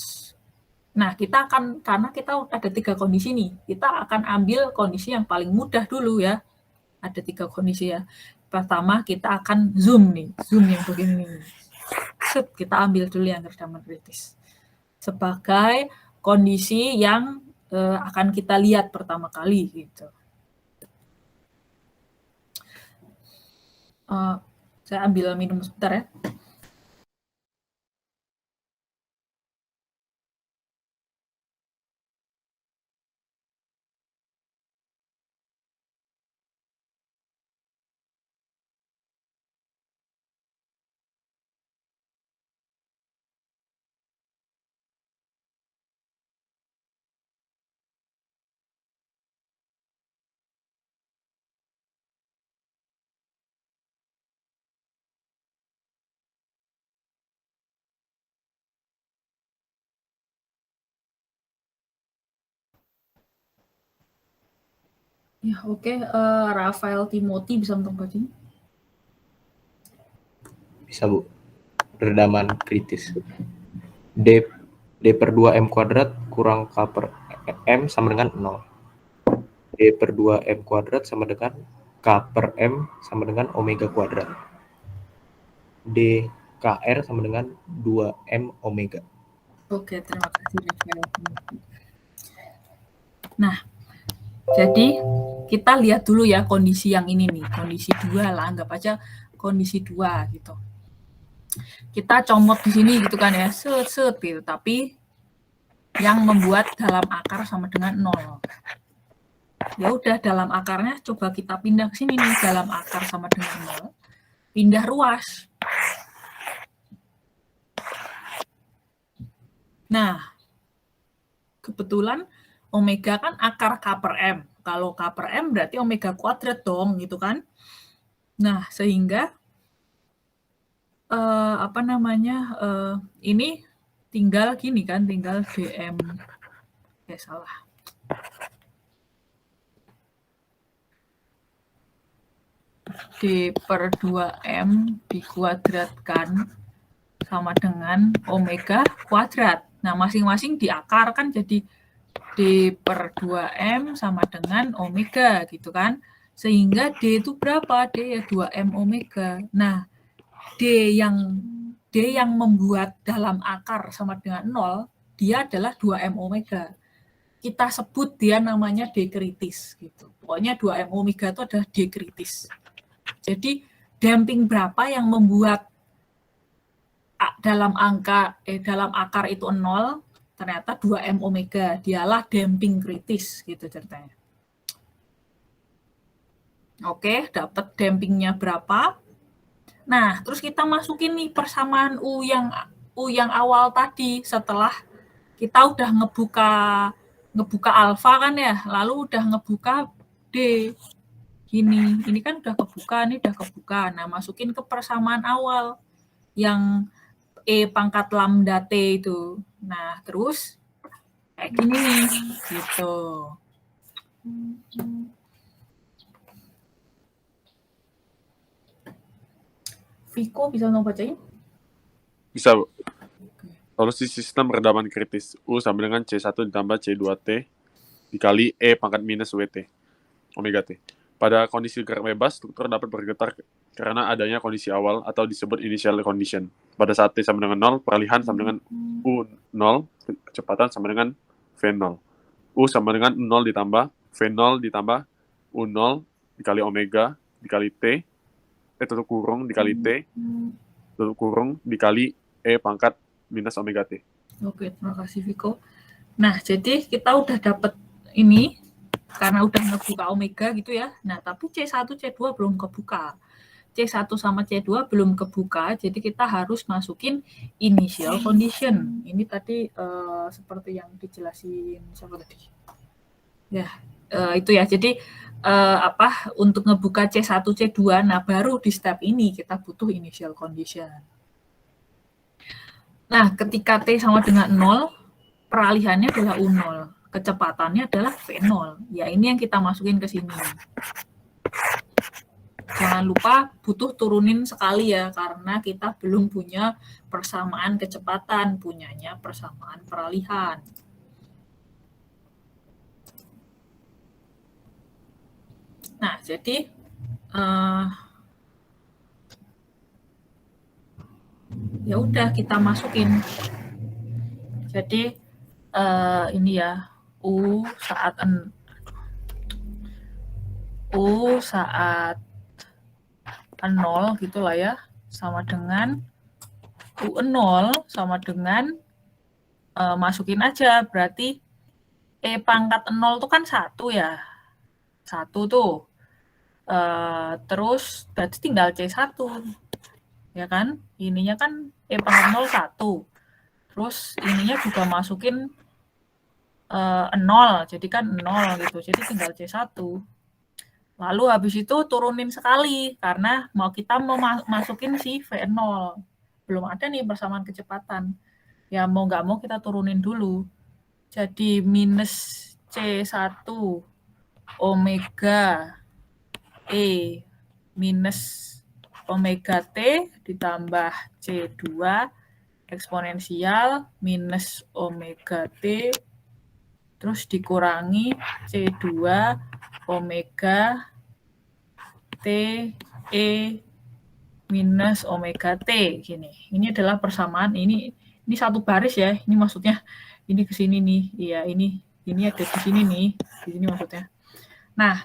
nah kita akan, karena kita ada 3 kondisi nih, kita akan ambil kondisi yang paling mudah dulu ya. Ada 3 kondisi ya. Pertama kita akan zoom nih, zoom yang begini nih. Set, kita ambil dulu yang keredaman kritis sebagai kondisi yang akan kita lihat pertama kali gitu. Saya ambil minum sebentar ya. Ya, oke. Rafael Timothy bisa untuk bacanya? Bisa, Bu. Redaman kritis. D per 2M kuadrat kurang K per M sama dengan 0. D per 2M kuadrat sama dengan K per M sama dengan omega kuadrat. D KR sama dengan 2M omega. Oke, terima kasih Rafael Timothy. Nah, jadi kita lihat dulu ya kondisi yang ini nih, kondisi 2 lah, anggap aja kondisi 2 gitu. Kita comot di sini gitu kan ya, set gitu, tapi yang membuat dalam akar sama dengan 0. Ya udah, dalam akarnya coba kita pindah ke sini nih, dalam akar sama dengan 0, pindah ruas. Nah, kebetulan omega kan akar K per M. Kalau K per M berarti omega kuadrat dong, gitu kan. Nah, sehingga ini tinggal gini kan, tinggal DM. Salah. D per 2M dikuadratkan sama dengan omega kuadrat. Nah, masing-masing di akar kan jadi D per 2M sama dengan omega gitu kan. Sehingga D itu berapa? D ya 2M omega. Nah, D yang membuat dalam akar sama dengan 0, dia adalah 2M omega. Kita sebut dia namanya D kritis gitu. Pokoknya 2M omega itu adalah D kritis. Jadi damping berapa yang membuat dalam akar itu 0, ternyata 2M omega, dialah damping kritis gitu ceritanya. Oke, dapat dampingnya berapa? Nah, terus kita masukin nih persamaan U yang awal tadi, setelah kita udah ngebuka alfa kan ya, lalu udah ngebuka D. Ini kan udah kebuka, ini udah kebuka. Nah, masukin ke persamaan awal yang E pangkat lambda T itu. Nah, terus kayak gini nih, gitu. Viko bisa bacain? Bisa, Bu. Solusi sistem redaman kritis. U sama dengan C1 ditambah C2T dikali E pangkat minus WT, omega T. Pada kondisi gerak bebas, struktur dapat bergetar karena adanya kondisi awal atau disebut initial condition. Pada saat T sama dengan 0, peralihan sama dengan U0, kecepatan sama dengan V0. U sama dengan 0 ditambah V0 ditambah U0 dikali omega dikali T, tutup kurung dikali T, tutup kurung dikali E pangkat minus omega T. Oke, terima kasih Viko. Nah, jadi kita udah dapat ini, karena udah ngebuka omega gitu ya. Nah, tapi C1, C2 belum kebuka. C1 sama C2 belum kebuka, jadi kita harus masukin initial condition. Ini tadi seperti yang dijelasin siapa tadi? Ya, itu ya. Jadi untuk ngebuka C1, C2, nah baru di step ini kita butuh initial condition. Nah, ketika T sama dengan 0, peralihannya adalah U0. Kecepatannya adalah V0. Ya, ini yang kita masukin ke sini. Jangan lupa butuh turunin sekali ya, karena kita belum punya persamaan kecepatan, punyanya persamaan peralihan. Nah, jadi ya udah kita masukin. Jadi ini ya, U saat U saat 0 gitulah ya, sama dengan U0 sama dengan masukin aja, berarti E pangkat 0 itu kan 1 ya, 1 tuh, terus berarti tinggal C1 ya kan, ininya kan E pangkat 0 1, terus ininya juga masukin 0, jadi kan 0 gitu, jadi tinggal C1. Lalu habis itu turunin sekali, karena kita mau masukin si V0. Belum ada nih persamaan kecepatan. Ya mau nggak mau kita turunin dulu. Jadi minus C1 omega E minus omega T ditambah C2 eksponensial minus omega T terus dikurangi C2 omega T E minus omega T gini. Ini adalah persamaan, ini satu baris ya. Ini maksudnya ini ke sini nih. Iya, ini ada di sini nih. Di sini maksudnya. Nah,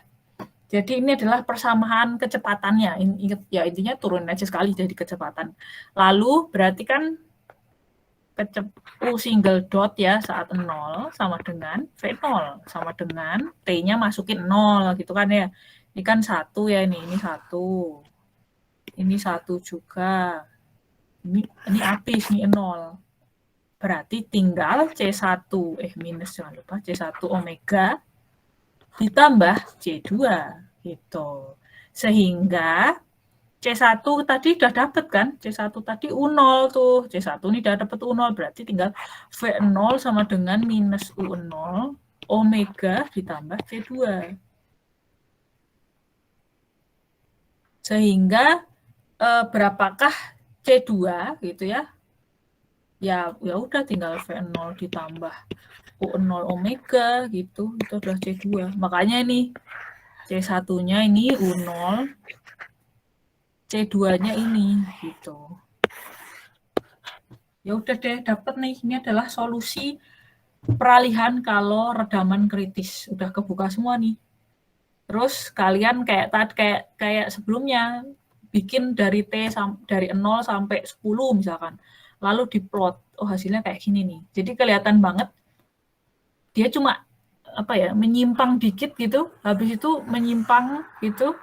jadi ini adalah persamaan kecepatannya. Ingat ya, intinya turunin aja sekali jadi kecepatan. Lalu berarti kan U single dot ya saat 0 sama dengan V0 sama dengan T-nya masukin 0 gitu kan ya. Ini kan 1 ya, ini 1. Ini 1 juga. Ini habis, ini 0. Berarti tinggal C1 minus, jangan lupa C1 omega ditambah C2 gitu. Sehingga C1 tadi udah dapet kan? C1 tadi U0 tuh. C1 ini udah dapet U0, berarti tinggal V0 sama dengan minus U0 omega ditambah C2. Sehingga berapakah C2 gitu ya? Ya udah tinggal V0 ditambah U0 omega gitu. Itu adalah C2. Makanya ini C1-nya ini U0, C2-nya ini gitu. Ya udah deh, dapat nih. Ini adalah solusi peralihan kalau redaman kritis. Udah kebuka semua nih. Terus kalian kayak sebelumnya bikin dari T dari 0 sampai 10 misalkan. Lalu diplot. Oh, hasilnya kayak gini nih. Jadi kelihatan banget dia cuma menyimpang dikit gitu. Habis itu menyimpang gitu.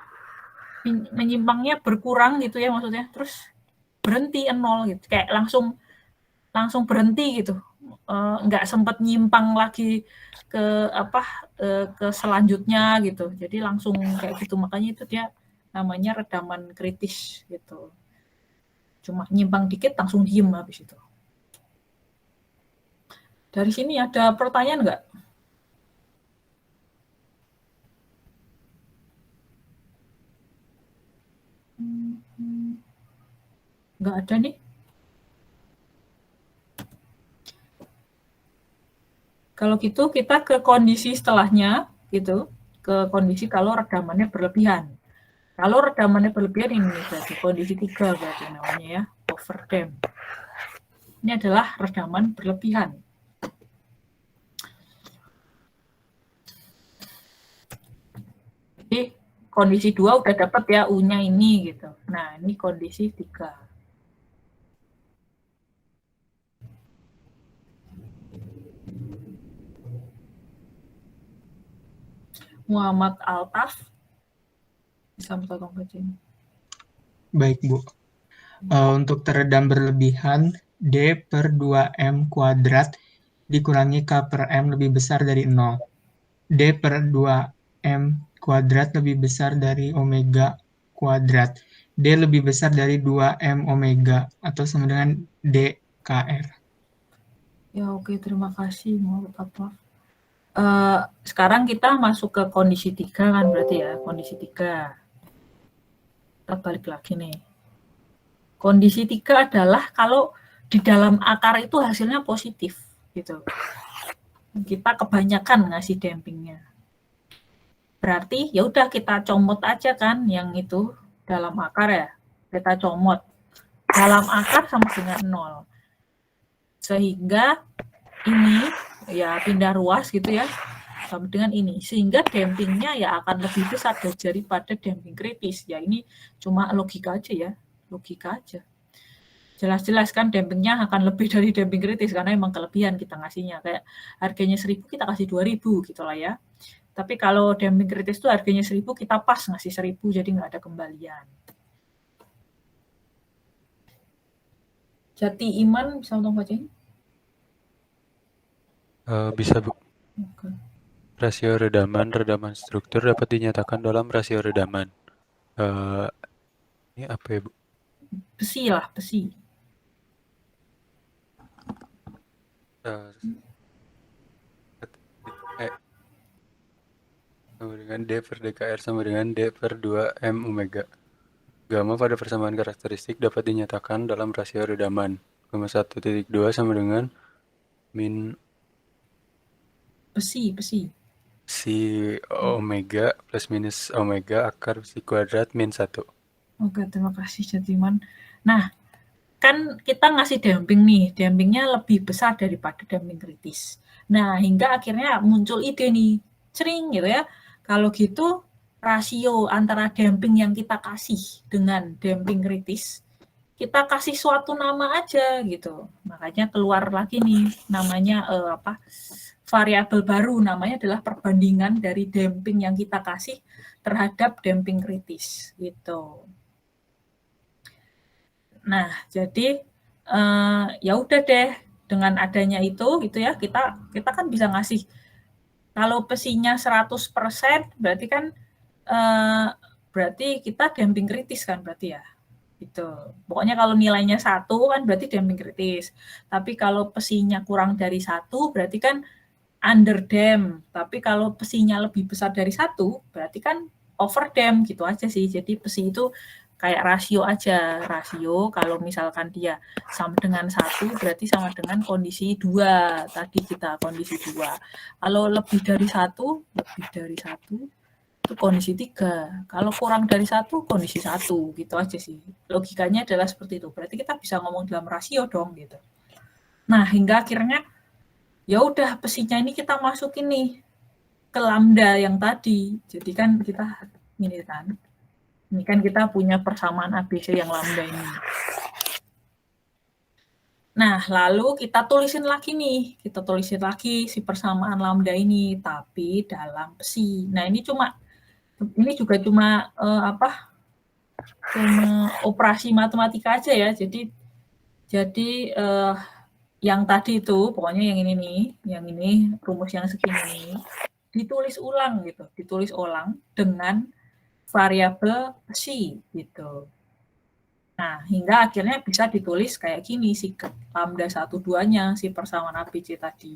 Menyimpangnya berkurang gitu ya maksudnya, terus berhenti 0 gitu, kayak langsung berhenti gitu, nggak sempat nyimpang lagi ke ke selanjutnya gitu, jadi langsung kayak gitu, makanya itu dia namanya redaman kritis gitu, cuma nyimpang dikit langsung diem habis itu. Dari sini ada pertanyaan nggak? Nggak ada nih. Kalau gitu kita ke kondisi setelahnya gitu, ke kondisi kalau redamannya berlebihan. Kalau redamannya berlebihan ini berarti kondisi 3 berarti namanya ya, overdamp. Ini adalah redaman berlebihan. Jadi kondisi 2 udah dapat ya U-nya ini gitu. Nah, ini kondisi 3. Muhammad Altaf bisa tolong baca ini. Baik, Bu. Untuk teredam berlebihan, D per 2M kuadrat dikurangi K per M lebih besar dari 0. D per 2M kuadrat lebih besar dari omega kuadrat. D lebih besar dari 2M omega atau sama dengan D KR. Ya oke, terima kasih. Maaf. Sekarang kita masuk ke kondisi 3 kan berarti ya, kondisi 3. Kita balik lagi nih. Kondisi 3 adalah kalau di dalam akar itu hasilnya positif gitu. Kita kebanyakan ngasih dampingnya. Berarti ya udah kita comot aja kan yang itu dalam akar ya. Kita comot. Dalam akar sama dengan 0. Sehingga ini ya pindah ruas gitu ya sama dengan ini, sehingga dampingnya ya akan lebih besar daripada damping kritis. Ya ini cuma logika aja ya, logika aja. Jelas-jelas kan dampingnya akan lebih dari damping kritis karena emang kelebihan kita ngasihnya, kayak harganya 1.000 kita kasih 2.000 gitu lah ya. Tapi kalau damping kritis itu harganya 1.000 kita pas ngasih 1.000 jadi nggak ada kembalian. Jati Iman bisa tolong bacain? Bisa Bu. Oke. Rasio redaman struktur dapat dinyatakan dalam rasio redaman. Ini apa ya Bu? Besi lah, besi. Sama dengan D per DKR sama dengan D per 2 M omega. Gamma pada persamaan karakteristik dapat dinyatakan dalam rasio redaman. Gamma 1.2 sama dengan min besi si omega plus minus omega akar besi kuadrat min 1. Oke, terima kasih Jatiman. Nah, kan kita ngasih damping nih, dampingnya lebih besar daripada damping kritis. Nah, hingga akhirnya muncul ide nih, cering gitu ya. Kalau gitu, rasio antara damping yang kita kasih dengan damping kritis, kita kasih suatu nama aja gitu. Makanya keluar lagi nih, namanya variabel baru, namanya adalah perbandingan dari damping yang kita kasih terhadap damping kritis gitu. Nah, jadi ya udah deh, dengan adanya itu gitu ya, kita kan bisa ngasih, kalau besinya 100% berarti kan berarti kita damping kritis kan berarti ya. Gitu. Pokoknya kalau nilainya 1 kan berarti damping kritis. Tapi kalau besinya kurang dari 1 berarti kan under dam. Tapi kalau besinya lebih besar dari 1 berarti kan over dam gitu aja sih. Jadi besi itu kayak rasio aja. Rasio kalau misalkan dia sama dengan 1 berarti sama dengan kondisi 2. Tadi kita kondisi 2. Kalau lebih dari 1 itu kondisi 3. Kalau kurang dari 1 kondisi 1 gitu aja sih. Logikanya adalah seperti itu. Berarti kita bisa ngomong dalam rasio dong gitu. Nah, hingga akhirnya ya udah besinya ini kita masukin nih ke lambda yang tadi. Jadi kan kita ini kan kita punya persamaan ABC yang lambda ini. Nah, lalu kita tulisin lagi nih. Kita tulisin lagi si persamaan lambda ini tapi dalam besi. Nah, ini juga cuma cuma operasi matematika aja ya. Jadi yang tadi itu pokoknya yang ini nih, yang ini rumus yang segini ditulis ulang gitu, ditulis ulang dengan variabel besi gitu. Nah, hingga akhirnya bisa ditulis kayak gini si lambda 1,2-nya si persamaan ABC tadi.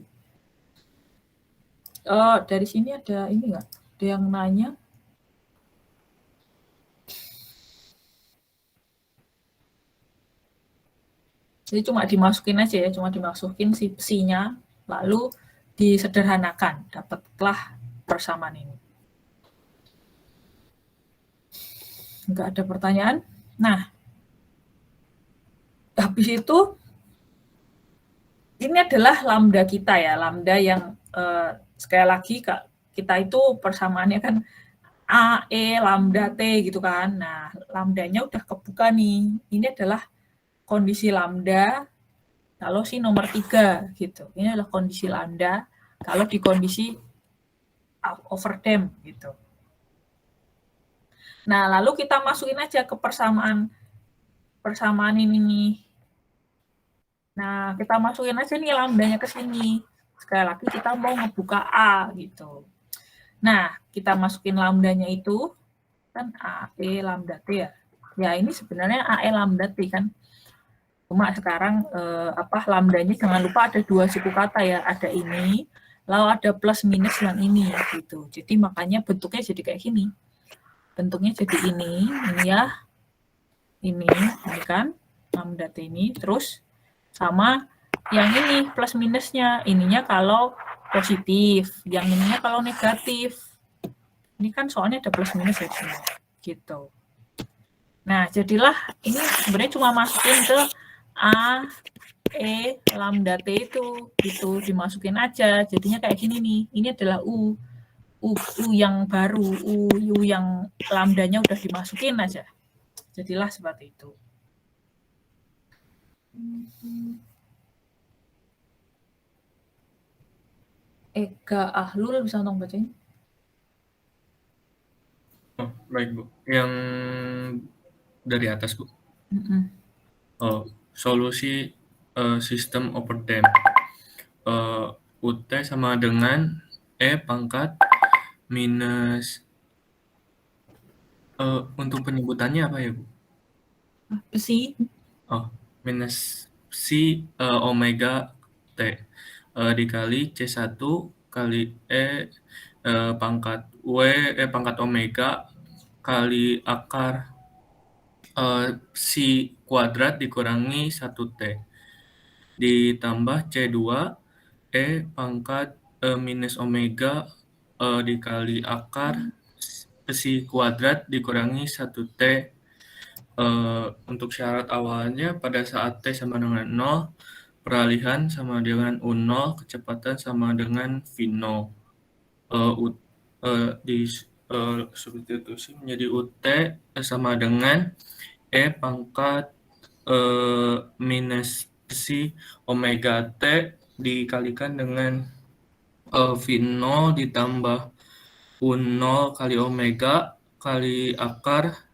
Dari sini ada ini nggak? Ada yang nanya? Jadi cuma dimasukin aja ya, cuma dimasukin si besinya, lalu disederhanakan, dapatlah persamaan ini. Enggak ada pertanyaan? Nah, habis itu, ini adalah lambda kita ya, lambda yang sekali lagi kita itu persamaannya kan A, E, lambda, T gitu kan. Nah, lambdanya udah kebuka nih. Ini adalah kondisi lambda kalau si nomor 3 gitu. Ini adalah kondisi lambda kalau di kondisi over dam gitu. Nah, lalu kita masukin aja ke persamaan ini nih. Nah, kita masukin aja nih lambdanya ke sini. Sekali lagi kita mau ngebuka A gitu. Nah, kita masukin lambdanya itu kan AE lambda T ya. Ya, ini sebenarnya AE lambda T kan. Cuma sekarang lambdanya jangan lupa ada 2 suku kata ya, ada ini, lalu ada plus minus yang ini gitu. Jadi makanya bentuknya jadi kayak gini. Bentuknya jadi ini ya. Ini kan lambda T ini, terus sama yang ini plus minusnya. Ininya kalau positif, yang ininya kalau negatif. Ini kan soalnya ada plus minus ya semua. Gitu. Nah, jadilah ini sebenarnya cuma masukin ke A, E, lambda T itu. Gitu, dimasukin aja. Jadinya kayak gini nih. Ini adalah U yang baru, U yang lambdanya udah dimasukin aja. Jadilah seperti itu. Ega Ahlul bisa tolong bacain? Oh, baik Bu. Yang dari atas Bu. Oh, solusi sistem overdamp. UT sama dengan E pangkat minus untuk penyebutannya apa ya Bu? Apa sih? Oh, minus si omega T dikali C1 kali E pangkat W pangkat omega kali akar si kuadrat dikurangi 1T ditambah C2 E pangkat minus omega dikali akar si kuadrat dikurangi 1T. Untuk syarat awalnya pada saat T sama dengan 0, peralihan sama dengan U0, kecepatan sama dengan V0. Seperti itu sih, menjadi UT sama dengan E pangkat minus si omega T dikalikan dengan V0 ditambah U0 kali omega kali akar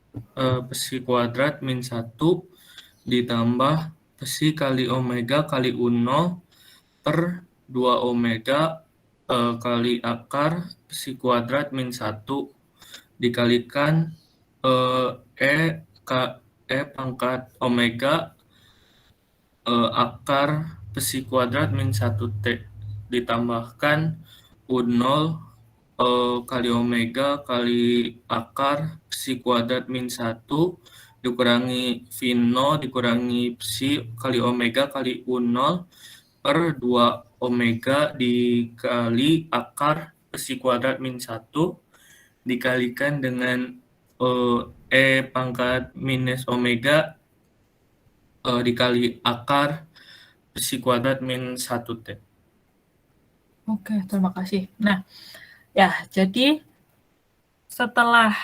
psi kuadrat min 1 ditambah psi kali omega kali U0 per 2 omega kali akar psi kuadrat min 1 dikalikan E pangkat omega akar psi kuadrat min 1T ditambahkan U0 kali omega kali akar psi kuadrat min 1 dikurangi V0 dikurangi psi kali omega kali U0 per 2 omega dikali akar psi kuadrat min 1 dikalikan dengan E pangkat minus omega dikali akar psi kuadrat min 1T. Oke, terima kasih. Nah, ya, jadi setelah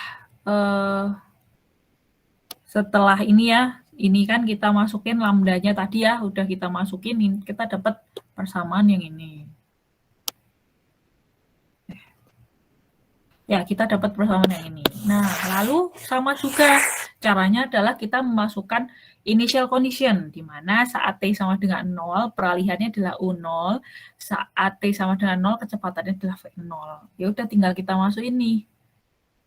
ini ya, ini kan kita masukin lambdanya tadi ya, udah kita masukin, kita dapat persamaan yang ini. Ya, kita dapat persamaan yang ini. Nah, lalu sama juga caranya adalah kita memasukkan initial condition, di mana saat T sama dengan 0, peralihannya adalah U0, saat T sama dengan 0, kecepatannya adalah V0. Ya udah tinggal kita masukin nih.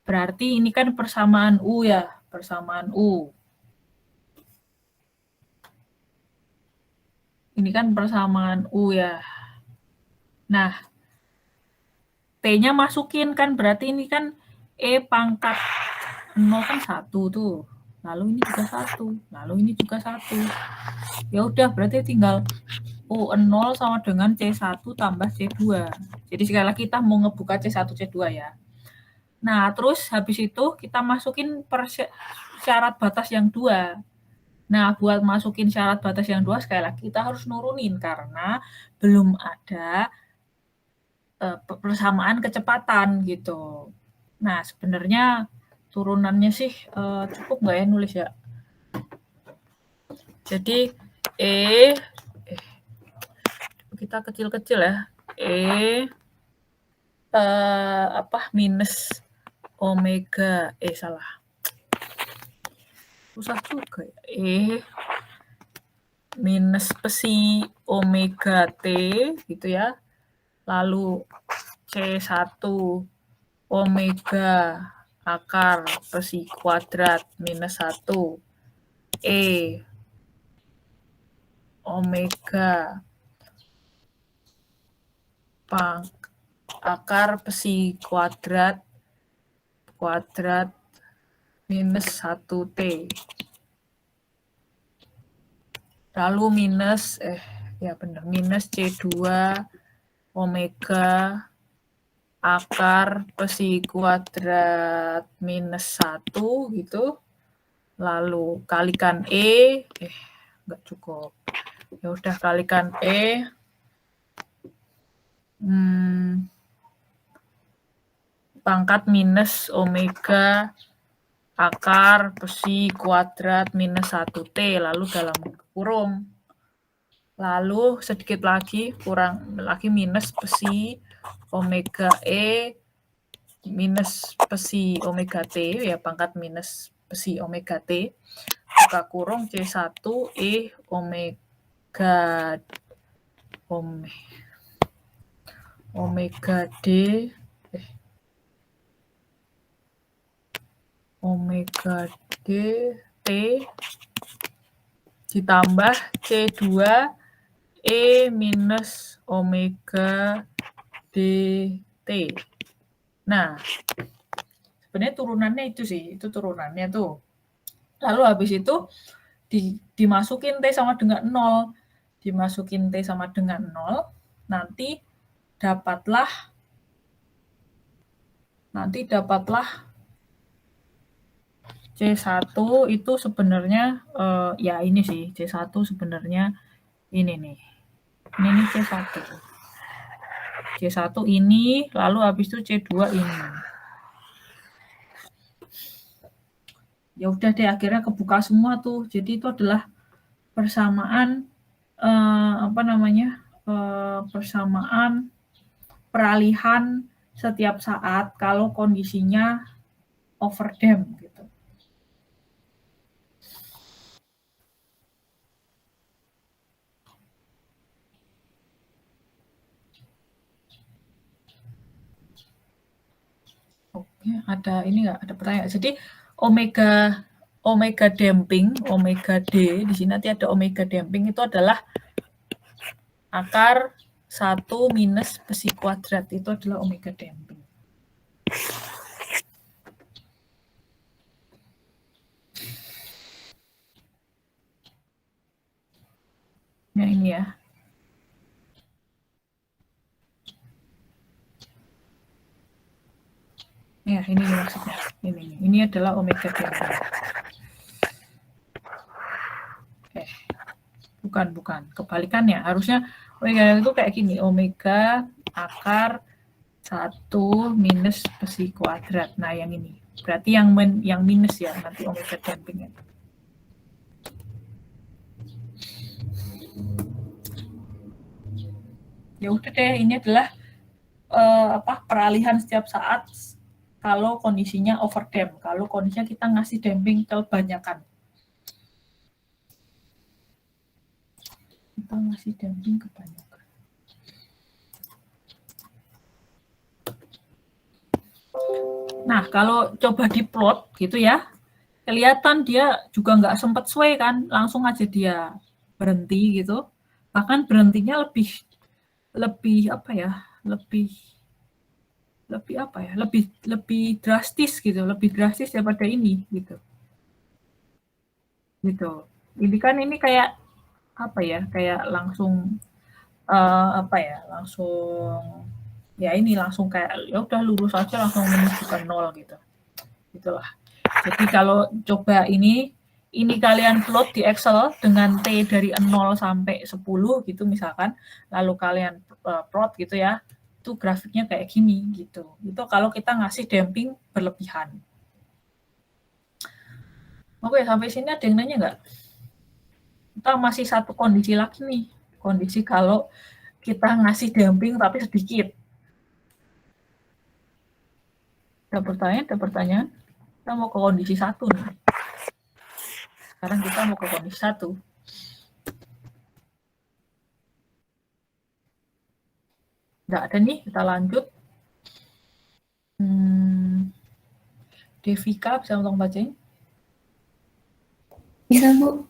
Berarti ini kan persamaan U ya, persamaan U. Ini kan persamaan U ya. Nah, T-nya masukin kan, berarti ini kan E pangkat 0 kan 1 tuh. Lalu ini juga 1, lalu ini juga 1. Ya udah, berarti tinggal U0 sama dengan C1 tambah C2. Jadi sekali lagi kita mau ngebuka C1, C2 ya. Nah, terus habis itu kita masukin syarat batas yang 2. Nah, buat masukin syarat batas yang 2, sekali lagi kita harus nurunin karena belum ada persamaan kecepatan gitu. Nah, sebenarnya turunannya sih cukup nggak ya nulis ya? Jadi kita kecil-kecil ya. Minus omega salah. Susah juga ya. Minus psi omega T gitu ya. Lalu C1 omega akar psi kuadrat minus 1 E omega akar psi kuadrat minus 1T. Lalu minus C2 omega akar psi kuadrat minus 1 gitu. Lalu kalikan enggak cukup. Ya udah kalikan pangkat minus omega akar psi kuadrat minus 1T, lalu dalam kurung. Lalu sedikit lagi, kurang lagi minus psi omega minus psi omega T, ya pangkat minus psi omega T, buka kurung C1 omega D T ditambah C2 minus omega DT. Nah, sebenarnya turunannya itu turunannya tuh. Lalu habis itu dimasukin T sama dengan 0. Dimasukin T sama dengan 0, nanti dapatlah C1 itu sebenarnya ya ini sih, C1 sebenarnya ini nih. Ini nih C1. C1 ini, lalu habis itu C2 ini. Ya udah deh, akhirnya kebuka semua tuh. Jadi itu adalah persamaan persamaan peralihan setiap saat kalau kondisinya overdamp gitu. Oke, ada pertanyaan. Jadi omega damping, omega D, di sini nanti ada omega damping itu adalah akar 1 minus psi kuadrat, itu adalah omega damping. Nah ini ya. Ya, ini maksudnya. Ini adalah omega damping. Bukan. Kebalikannya. Harusnya omega itu kayak gini. Omega akar 1 minus psi kuadrat. Nah, yang ini. Berarti yang minus ya, nanti omega dampingnya. Ya udah deh, ini adalah peralihan setiap saat kalau kondisinya overdamp, kalau kondisinya kita ngasih damping kebanyakan. Kita ngasih damping kebanyakan. Nah, kalau coba diplot gitu ya, kelihatan dia juga nggak sempat sway kan, langsung aja dia berhenti gitu. Bahkan berhentinya lebih drastis gitu, lebih drastis daripada ini gitu. Ini kan ini kayak langsung langsung kayak ya udah lurus aja langsung menuju ke 0 gitu. Itulah. Jadi kalau coba ini kalian plot di Excel dengan T dari 0 sampai 10 gitu misalkan, lalu kalian plot gitu ya. Itu grafiknya kayak gini gitu. Itu kalau kita ngasih damping berlebihan. Oke, sampai sini ada yang nanya nggak? Kita masih satu kondisi lagi nih. Kondisi kalau kita ngasih damping tapi sedikit. Ada pertanyaan? Kita mau ke kondisi 1 nih. Sekarang kita mau ke kondisi 1. Nggak ada nih, kita lanjut. Devika, bisa tolong bacain? Bisa, Bu.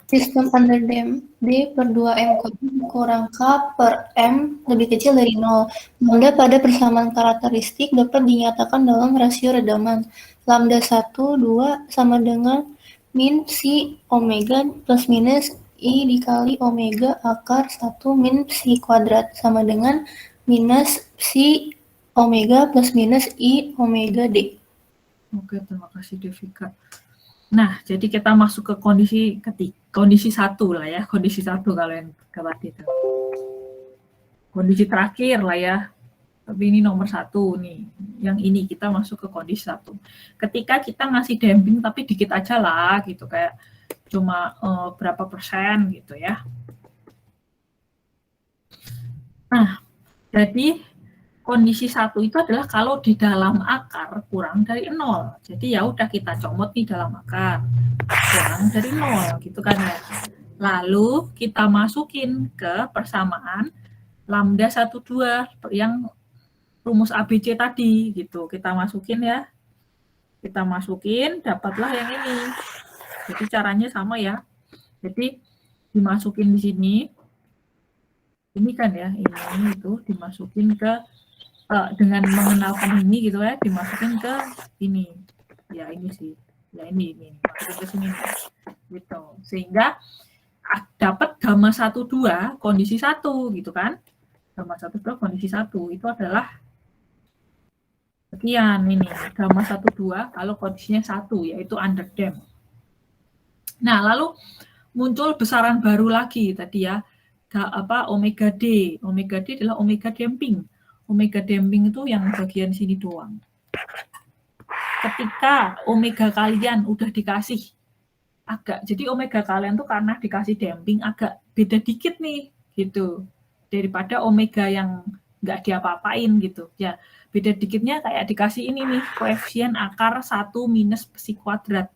Sistem under Dem, D per 2M kurang K per M lebih kecil dari 0. Lambda pada persamaan karakteristik dapat dinyatakan dalam rasio redaman. Lambda 1, 2 sama dengan min si omega plus minus I dikali omega akar 1 min si kuadrat sama dengan minus si omega plus minus I omega D. Oke, terima kasih Devika. Nah, jadi kita masuk ke kondisi satu lah ya, kondisi satu kalau yang tadi itu. Kondisi terakhir lah ya, tapi ini nomor 1 nih, yang ini kita masuk ke kondisi 1. Ketika kita ngasih damping tapi dikit aja lah gitu, kayak cuma berapa persen gitu ya. Nah, jadi kondisi 1 itu adalah kalau di dalam akar kurang dari 0. Jadi ya udah kita comot di dalam akar kurang dari 0 gitu kan ya. Lalu kita masukin ke persamaan lambda 1, 2 yang rumus ABC tadi gitu. Kita masukin ya. Kita masukin, dapatlah yang ini. Jadi caranya sama ya. Jadi dimasukin di sini. Ini kan ya, ini itu dimasukin ke dengan mengenalkan ini gitu ya, dimasukin ke ini. Ya ini sih. Ya ini masukin ke sini gitu. Sehingga dapat gamma 1, 2 kondisi 1 gitu kan. Gamma 1, 2 kondisi 1 itu adalah sekian ini. Gamma 1, 2 kalau kondisinya 1 yaitu under Dem. Nah, lalu muncul besaran baru lagi tadi ya. Omega D. Omega D adalah omega damping. Omega damping itu yang bagian sini doang. Ketika omega kalian udah dikasih jadi omega kalian tuh karena dikasih damping agak beda dikit nih gitu daripada omega yang nggak diapa-apain gitu ya. Beda dikitnya kayak dikasih ini nih koefisien akar 1 minus psi kuadrat.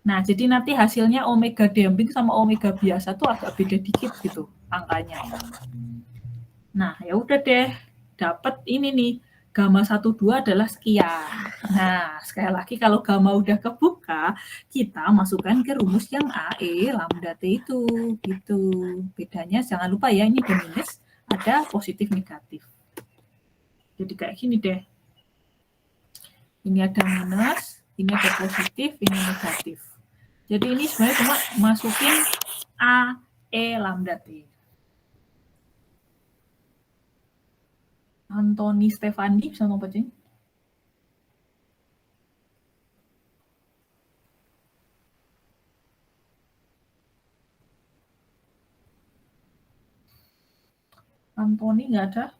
Nah, jadi nanti hasilnya omega damping sama omega biasa tuh agak beda dikit gitu angkanya. Nah, ya udah deh. Dapat ini nih, gamma 1, 2 adalah sekian. Nah, sekali lagi kalau gamma udah kebuka, kita masukkan ke rumus yang AE lambda T itu. Gitu. Bedanya jangan lupa ya, ini ada minus, ada positif negatif. Jadi kayak gini deh. Ini ada minus, ini ada positif, ini negatif. Jadi ini sebenarnya cuma masukin AE lambda T. Antoni Stefandi bisa ngomong bacain? Antoni nggak ada.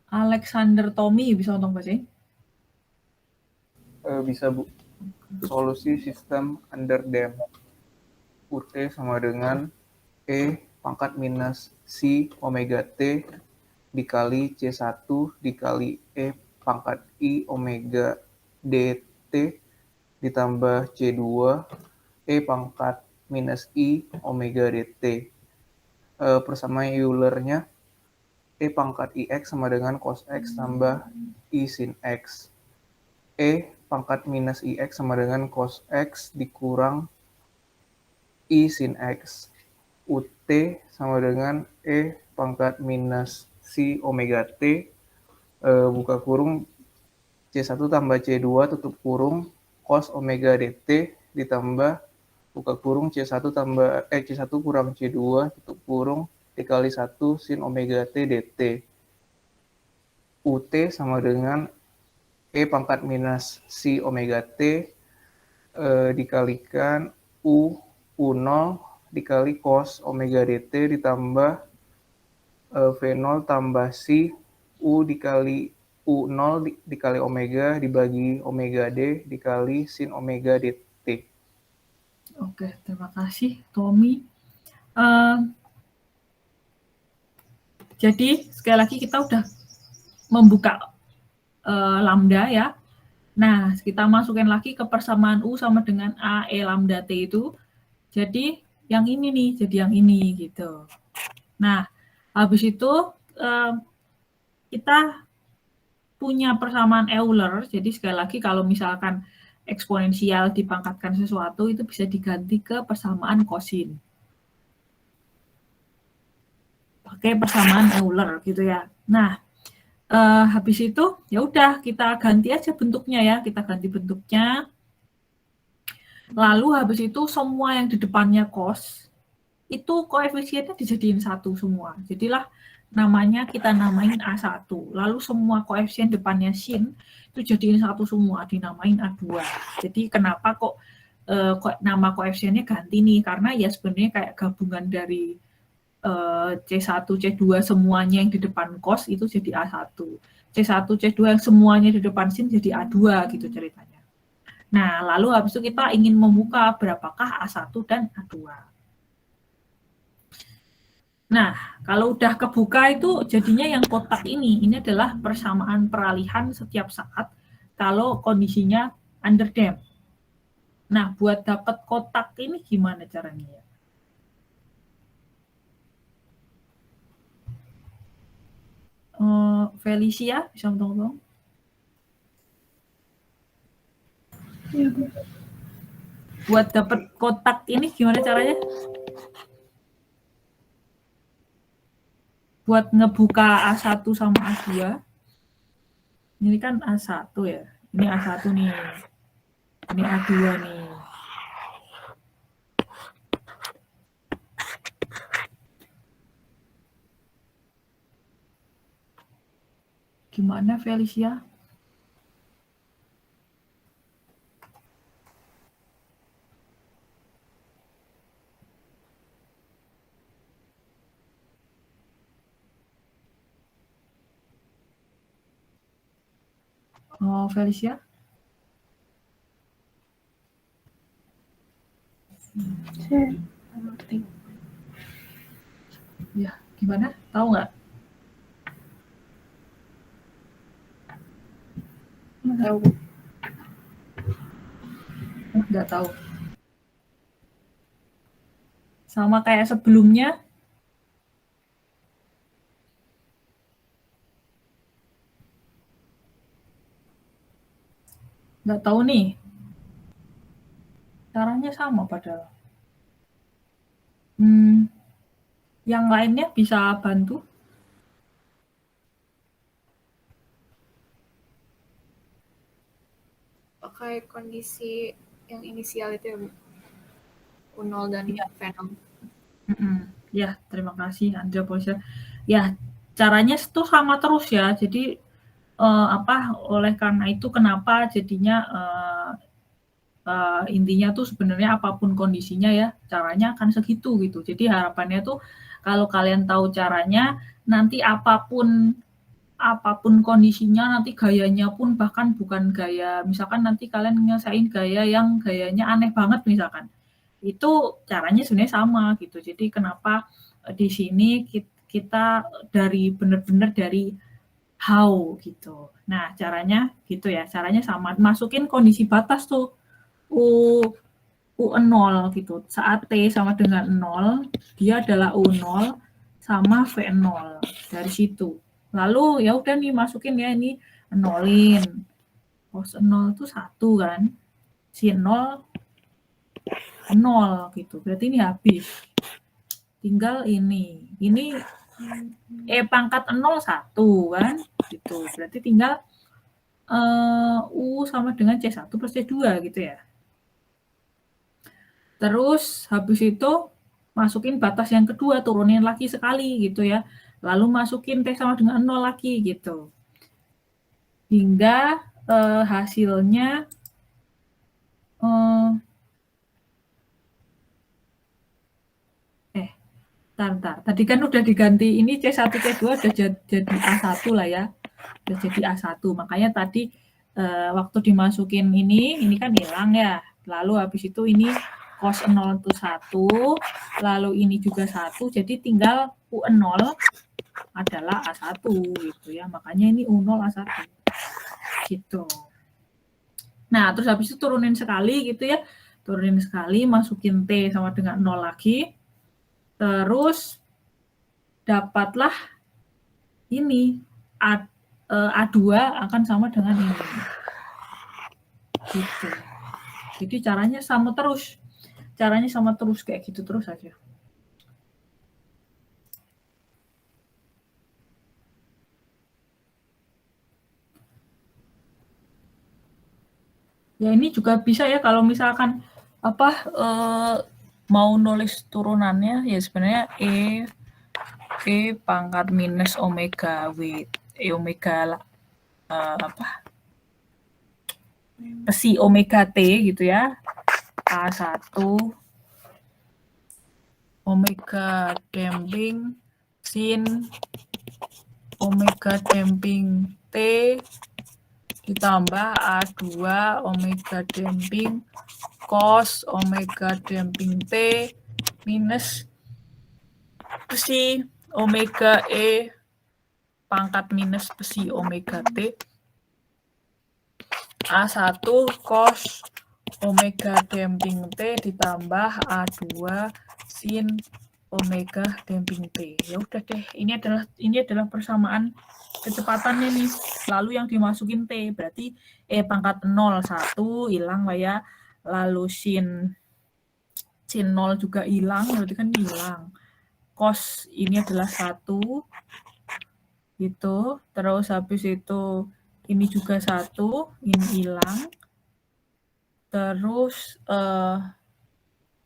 Alexander Tommy bisa ngomong bacain? Bisa Bu. Solusi sistem under Dem. UT sama dengan E pangkat minus si omega T dikali C1 dikali E pangkat I omega DT ditambah C2 E pangkat minus I omega DT. Persamaan Euler-nya E pangkat IX sama dengan cos X tambah I sin X. E pangkat minus IX sama dengan cos X dikurang I sin X. UT sama dengan E pangkat minus si omega T buka kurung C1 tambah C2 tutup kurung cos omega DT ditambah buka kurung C1 kurang C2 tutup kurung dikali 1 sin omega T dt. UT sama dengan E pangkat minus si omega T dikalikan U0 dikali cos omega dt ditambah V0 tambah si U dikali U0 dikali omega dibagi omega D dikali sin omega dt. Oke, terima kasih Tommy. Jadi sekali lagi kita udah membuka lambda ya. Nah, kita masukin lagi ke persamaan U sama dengan AE lambda T itu. Jadi yang ini nih, jadi yang ini gitu. Nah, habis itu kita punya persamaan Euler. Jadi sekali lagi kalau misalkan eksponensial dipangkatkan sesuatu itu bisa diganti ke persamaan kosin. Pakai persamaan Euler gitu ya. Nah, habis itu ya udah kita ganti aja bentuknya ya, kita ganti bentuknya. Lalu habis itu semua yang di depannya cos itu koefisiennya dijadiin 1 semua. Jadilah namanya kita namain A1. Lalu semua koefisien depannya sin itu jadiin 1 semua, dinamain A2. Jadi kenapa kok nama koefisiennya ganti nih? Karena ya sebenarnya kayak gabungan dari C1, C2 semuanya yang di depan cos itu jadi A1. C1, C2 yang semuanya di depan sin jadi A2 gitu ceritanya. Nah, lalu habis itu kita ingin membuka berapakah A1 dan A2. Nah, kalau udah kebuka itu jadinya yang kotak ini adalah persamaan peralihan setiap saat kalau kondisinya underdamped. Nah, buat dapat kotak ini gimana caranya ya? Felicia bisa tolong? Iya, Bu. Buat dapat kotak ini gimana caranya? Buat ngebuka A1 sama A2. Ini kan A1 ya. Ini A1 nih. Ini A2 nih. Gimana Felicia? Oh, Felicia? Saya ngerti. Ya, gimana? Tahu nggak? Nggak tahu. Nggak tahu. Sama kayak sebelumnya. Nggak tahu nih. Caranya sama padahal. Yang lainnya bisa bantu? Pakai kondisi yang inisial itu ya, Bu? U0 dan V0. Ya, terima kasih Andrea Polisa. Ya, caranya itu sama terus ya. Jadi oleh karena itu kenapa jadinya intinya tuh sebenarnya apapun kondisinya ya, caranya akan segitu gitu. Jadi harapannya tuh kalau kalian tahu caranya, nanti apapun kondisinya, nanti gayanya pun bahkan bukan gaya, misalkan nanti kalian nyelesain gaya yang gayanya aneh banget misalkan. Itu caranya sebenarnya sama gitu. Jadi kenapa di sini kita dari benar-benar dari how gitu. Nah, caranya gitu ya. Caranya sama. Masukin kondisi batas tuh. U0 gitu. Saat T sama dengan 0, dia adalah U0 sama V0. Dari situ. Lalu ya udah nih masukin ya ini nolin. Cos 0 itu 1 kan. Sin 0 gitu. Berarti ini habis. Tinggal ini. Ini pangkat 0 1 kan. Gitu. Berarti tinggal U sama dengan C1 plus C2 gitu ya. Terus habis itu masukin batas yang kedua, turunin lagi sekali gitu ya. Lalu masukin T sama dengan 0 lagi gitu. Hingga hasilnya Bentar. Tadi kan udah diganti ini C1, C2 udah jadi A1 lah ya. Udah jadi A1. Makanya tadi waktu dimasukin ini kan hilang ya. Lalu habis itu ini cos 0 itu 1, lalu ini juga 1, jadi tinggal U0 adalah A1 gitu ya. Makanya ini U0 A1. Gitu. Nah, terus habis itu turunin sekali gitu ya. Turunin sekali, masukin T sama dengan 0 lagi. Terus dapatlah ini A2 akan sama dengan ini. Gitu. Jadi caranya sama terus. Caranya sama terus, kayak gitu terus aja. Ya ini juga bisa ya kalau misalkan mau nulis turunannya ya sebenarnya E pangkat minus omega W omega psi omega T gitu ya. A1 omega damping sin omega damping T ditambah A2 omega damping cos omega damping T minus psi omega E pangkat minus psi omega T A1 cos omega damping T ditambah A2 sin omega damping T. Ya udah deh, ini adalah persamaan kecepatannya nih. Lalu yang dimasukin T, berarti E pangkat 0 1 hilang lah ya. Lalu sin 0 juga hilang, berarti kan hilang. Cos ini adalah 1 gitu. Terus habis itu ini juga 1, ini hilang. Terus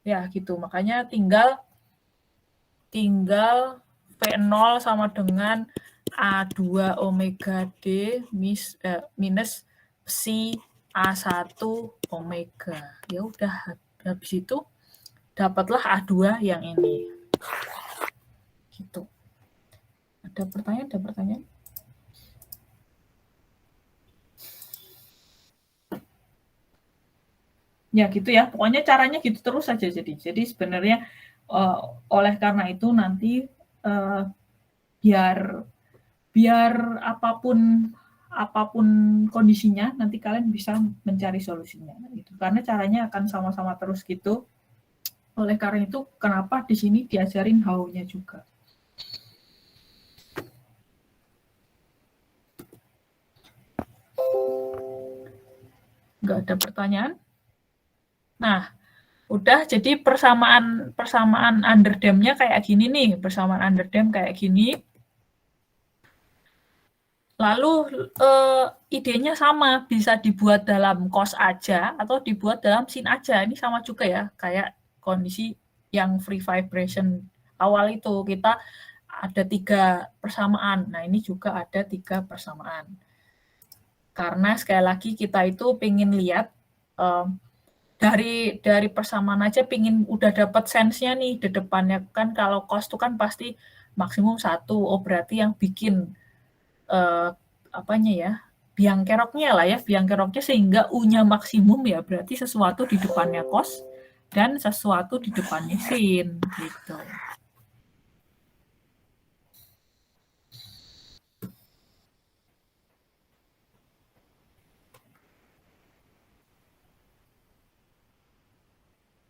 ya gitu. Makanya tinggal V0 sama dengan A2 omega D minus psi A1 omega. Ya udah, habis itu dapatlah A2 yang ini. Gitu. Ada pertanyaan? Ya gitu ya, pokoknya caranya gitu terus saja. Jadi sebenarnya oleh karena itu nanti biar apapun kondisinya nanti kalian bisa mencari solusinya gitu. Karena caranya akan sama-sama terus gitu. Oleh karena itu kenapa di sini diajarin how-nya juga. Nggak ada pertanyaan? Nah, udah jadi persamaan underdam-nya kayak gini nih, persamaan underdam kayak gini. Lalu idenya sama, bisa dibuat dalam cos aja atau dibuat dalam sin aja. Ini sama juga ya, kayak kondisi yang free vibration awal itu kita ada 3 persamaan. Nah, ini juga ada 3 persamaan. Karena sekali lagi kita itu pengen lihat dari persamaan aja pengen udah dapat sense-nya nih di depannya kan. Kalau cos itu kan pasti maksimum 1. Oh berarti yang bikin biang keroknya sehingga U-nya maksimum ya berarti sesuatu di depannya cos dan sesuatu di depannya sin gitu.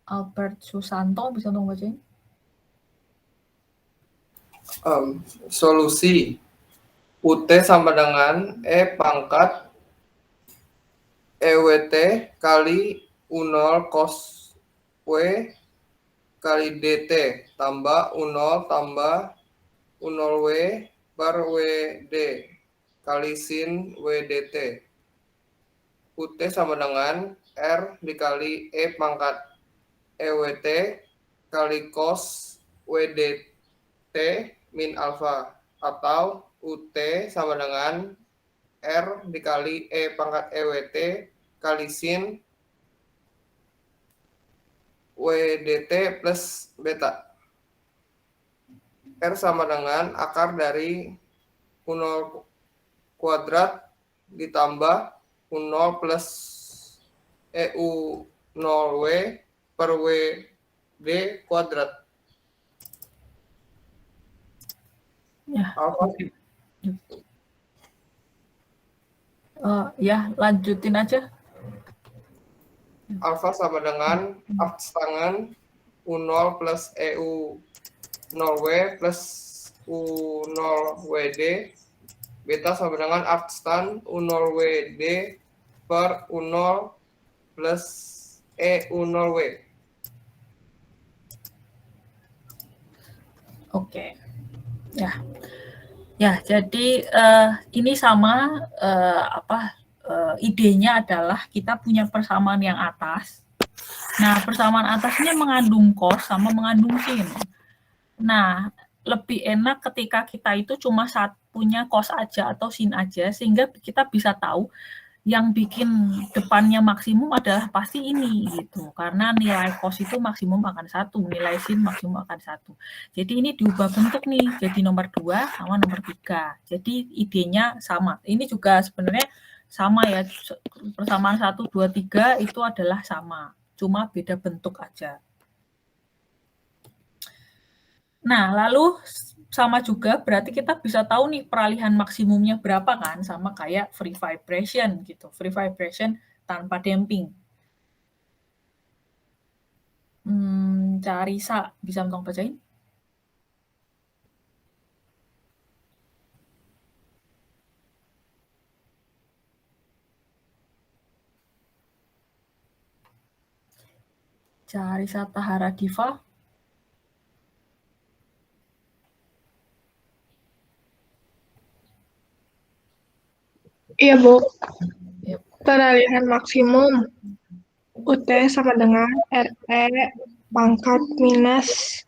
Albert Susanto bisa tolong bacain? Solusi UT sama dengan E pangkat EWT kali U0 cos W kali DT tambah U0 tambah U0W per WD kali sin WDT. UT sama dengan R dikali E pangkat EWT kali cos WDT min alfa atau UT sama dengan R dikali E pangkat EWT kali sin WDT plus beta. R sama dengan akar dari U0 kuadrat ditambah U0 plus EU0W per WD kuadrat. Ya. Ya, lanjutin aja. Alfa sama dengan abstangan U0 plus EU0W plus U0WD. Beta sama dengan abstan U0WD per U0 plus E U0W. Oke. Ya. Ya, jadi ini sama idenya adalah kita punya persamaan yang atas. Nah, persamaan atasnya mengandung cos sama mengandung sin. Nah, lebih enak ketika kita itu cuma punya cos aja atau sin aja, sehingga kita bisa tahu yang bikin depannya maksimum adalah pasti ini gitu, karena nilai cos itu maksimum akan 1, nilai sin maksimum akan 1. Jadi ini diubah bentuk nih, jadi nomor 2 sama nomor 3. Jadi idenya sama. Ini juga sebenarnya sama ya, persamaan 1, 2, 3 itu adalah sama, cuma beda bentuk aja. Nah, lalu sama juga berarti kita bisa tahu nih peralihan maksimumnya berapa kan, sama kayak free vibration gitu. Free vibration tanpa damping. Carisa, bisa tolong bacain? Carisa Tahara Diva. Iya, Bu. Peralihan maksimum UT sama dengan RE pangkat minus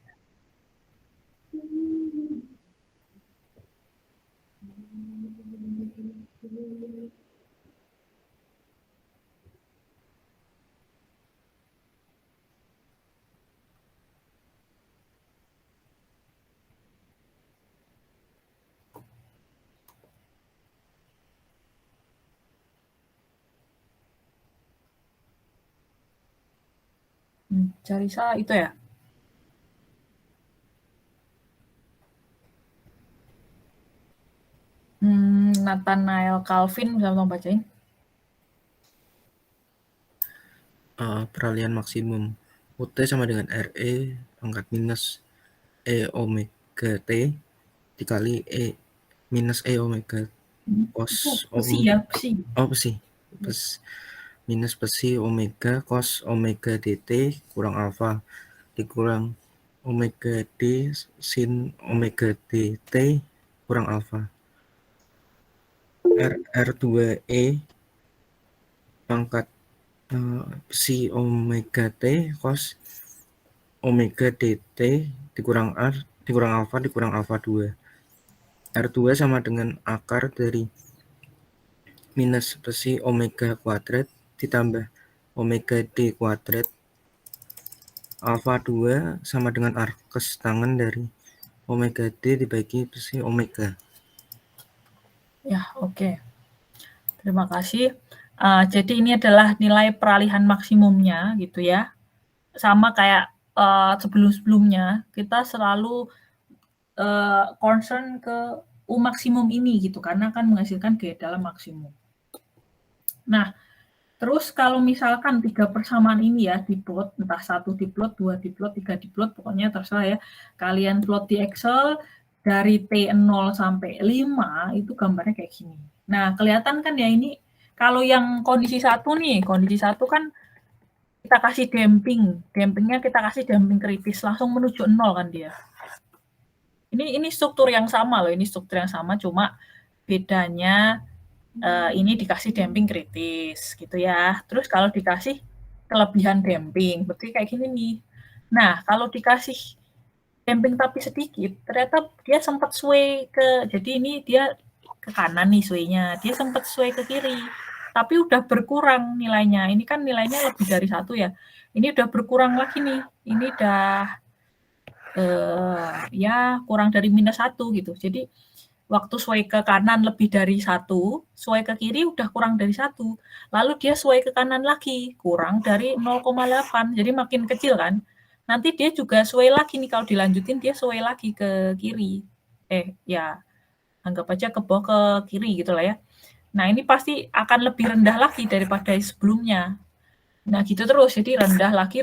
Carisa itu ya? Nathanael Calvin, bisa tolong bacain? Peralihan maksimum UT sama dengan RE pangkat minus E omega T dikali E minus E omega cos Psi ya, psi. Psi. Minus psi omega cos omega dt kurang alfa dikurang omega d sin omega dt kurang alfa. R2E pangkat psi omega t cos omega dt dikurang R dikurang alfa 2. R2 sama dengan akar dari minus psi omega kuadrat ditambah omega d kuadrat alfa 2 sama dengan arkes tangan dari omega d dibagi psi omega. Ya, oke. Terima kasih. Jadi ini adalah nilai peralihan maksimumnya gitu ya. Sama kayak sebelum-sebelumnya, kita selalu concern ke U maksimum ini gitu, karena akan menghasilkan gaya dalam maksimum. Nah, terus kalau misalkan 3 persamaan ini ya diplot, entah 1 diplot, 2 diplot, 3 diplot, pokoknya terserah ya. Kalian plot di Excel dari T0 sampai 5 itu gambarnya kayak gini. Nah, kelihatan kan ya ini kalau yang kondisi 1 nih, kondisi 1 kan kita kasih damping. Dampingnya kita kasih damping kritis langsung menuju 0 kan dia. Ini struktur yang sama loh, ini struktur yang sama cuma bedanya ini dikasih damping kritis gitu ya. Terus kalau dikasih kelebihan damping, berarti kayak gini nih. Nah, kalau dikasih damping tapi sedikit, ternyata dia sempat sway jadi ini dia ke kanan nih sway-nya, dia sempat sway ke kiri, tapi udah berkurang nilainya. Ini kan nilainya lebih dari 1 ya. Ini udah berkurang lagi nih. Ini udah ya kurang dari minus 1 gitu. Jadi waktu sway ke kanan lebih dari 1, sway ke kiri udah kurang dari 1. Lalu dia sway ke kanan lagi, kurang dari 0,8. Jadi makin kecil kan. Nanti dia juga sway lagi nih, kalau dilanjutin dia sway lagi ke kiri. Ya anggap aja ke bawah ke kiri gitu lah ya. Nah, ini pasti akan lebih rendah lagi daripada sebelumnya. Nah, gitu terus. Jadi rendah lagi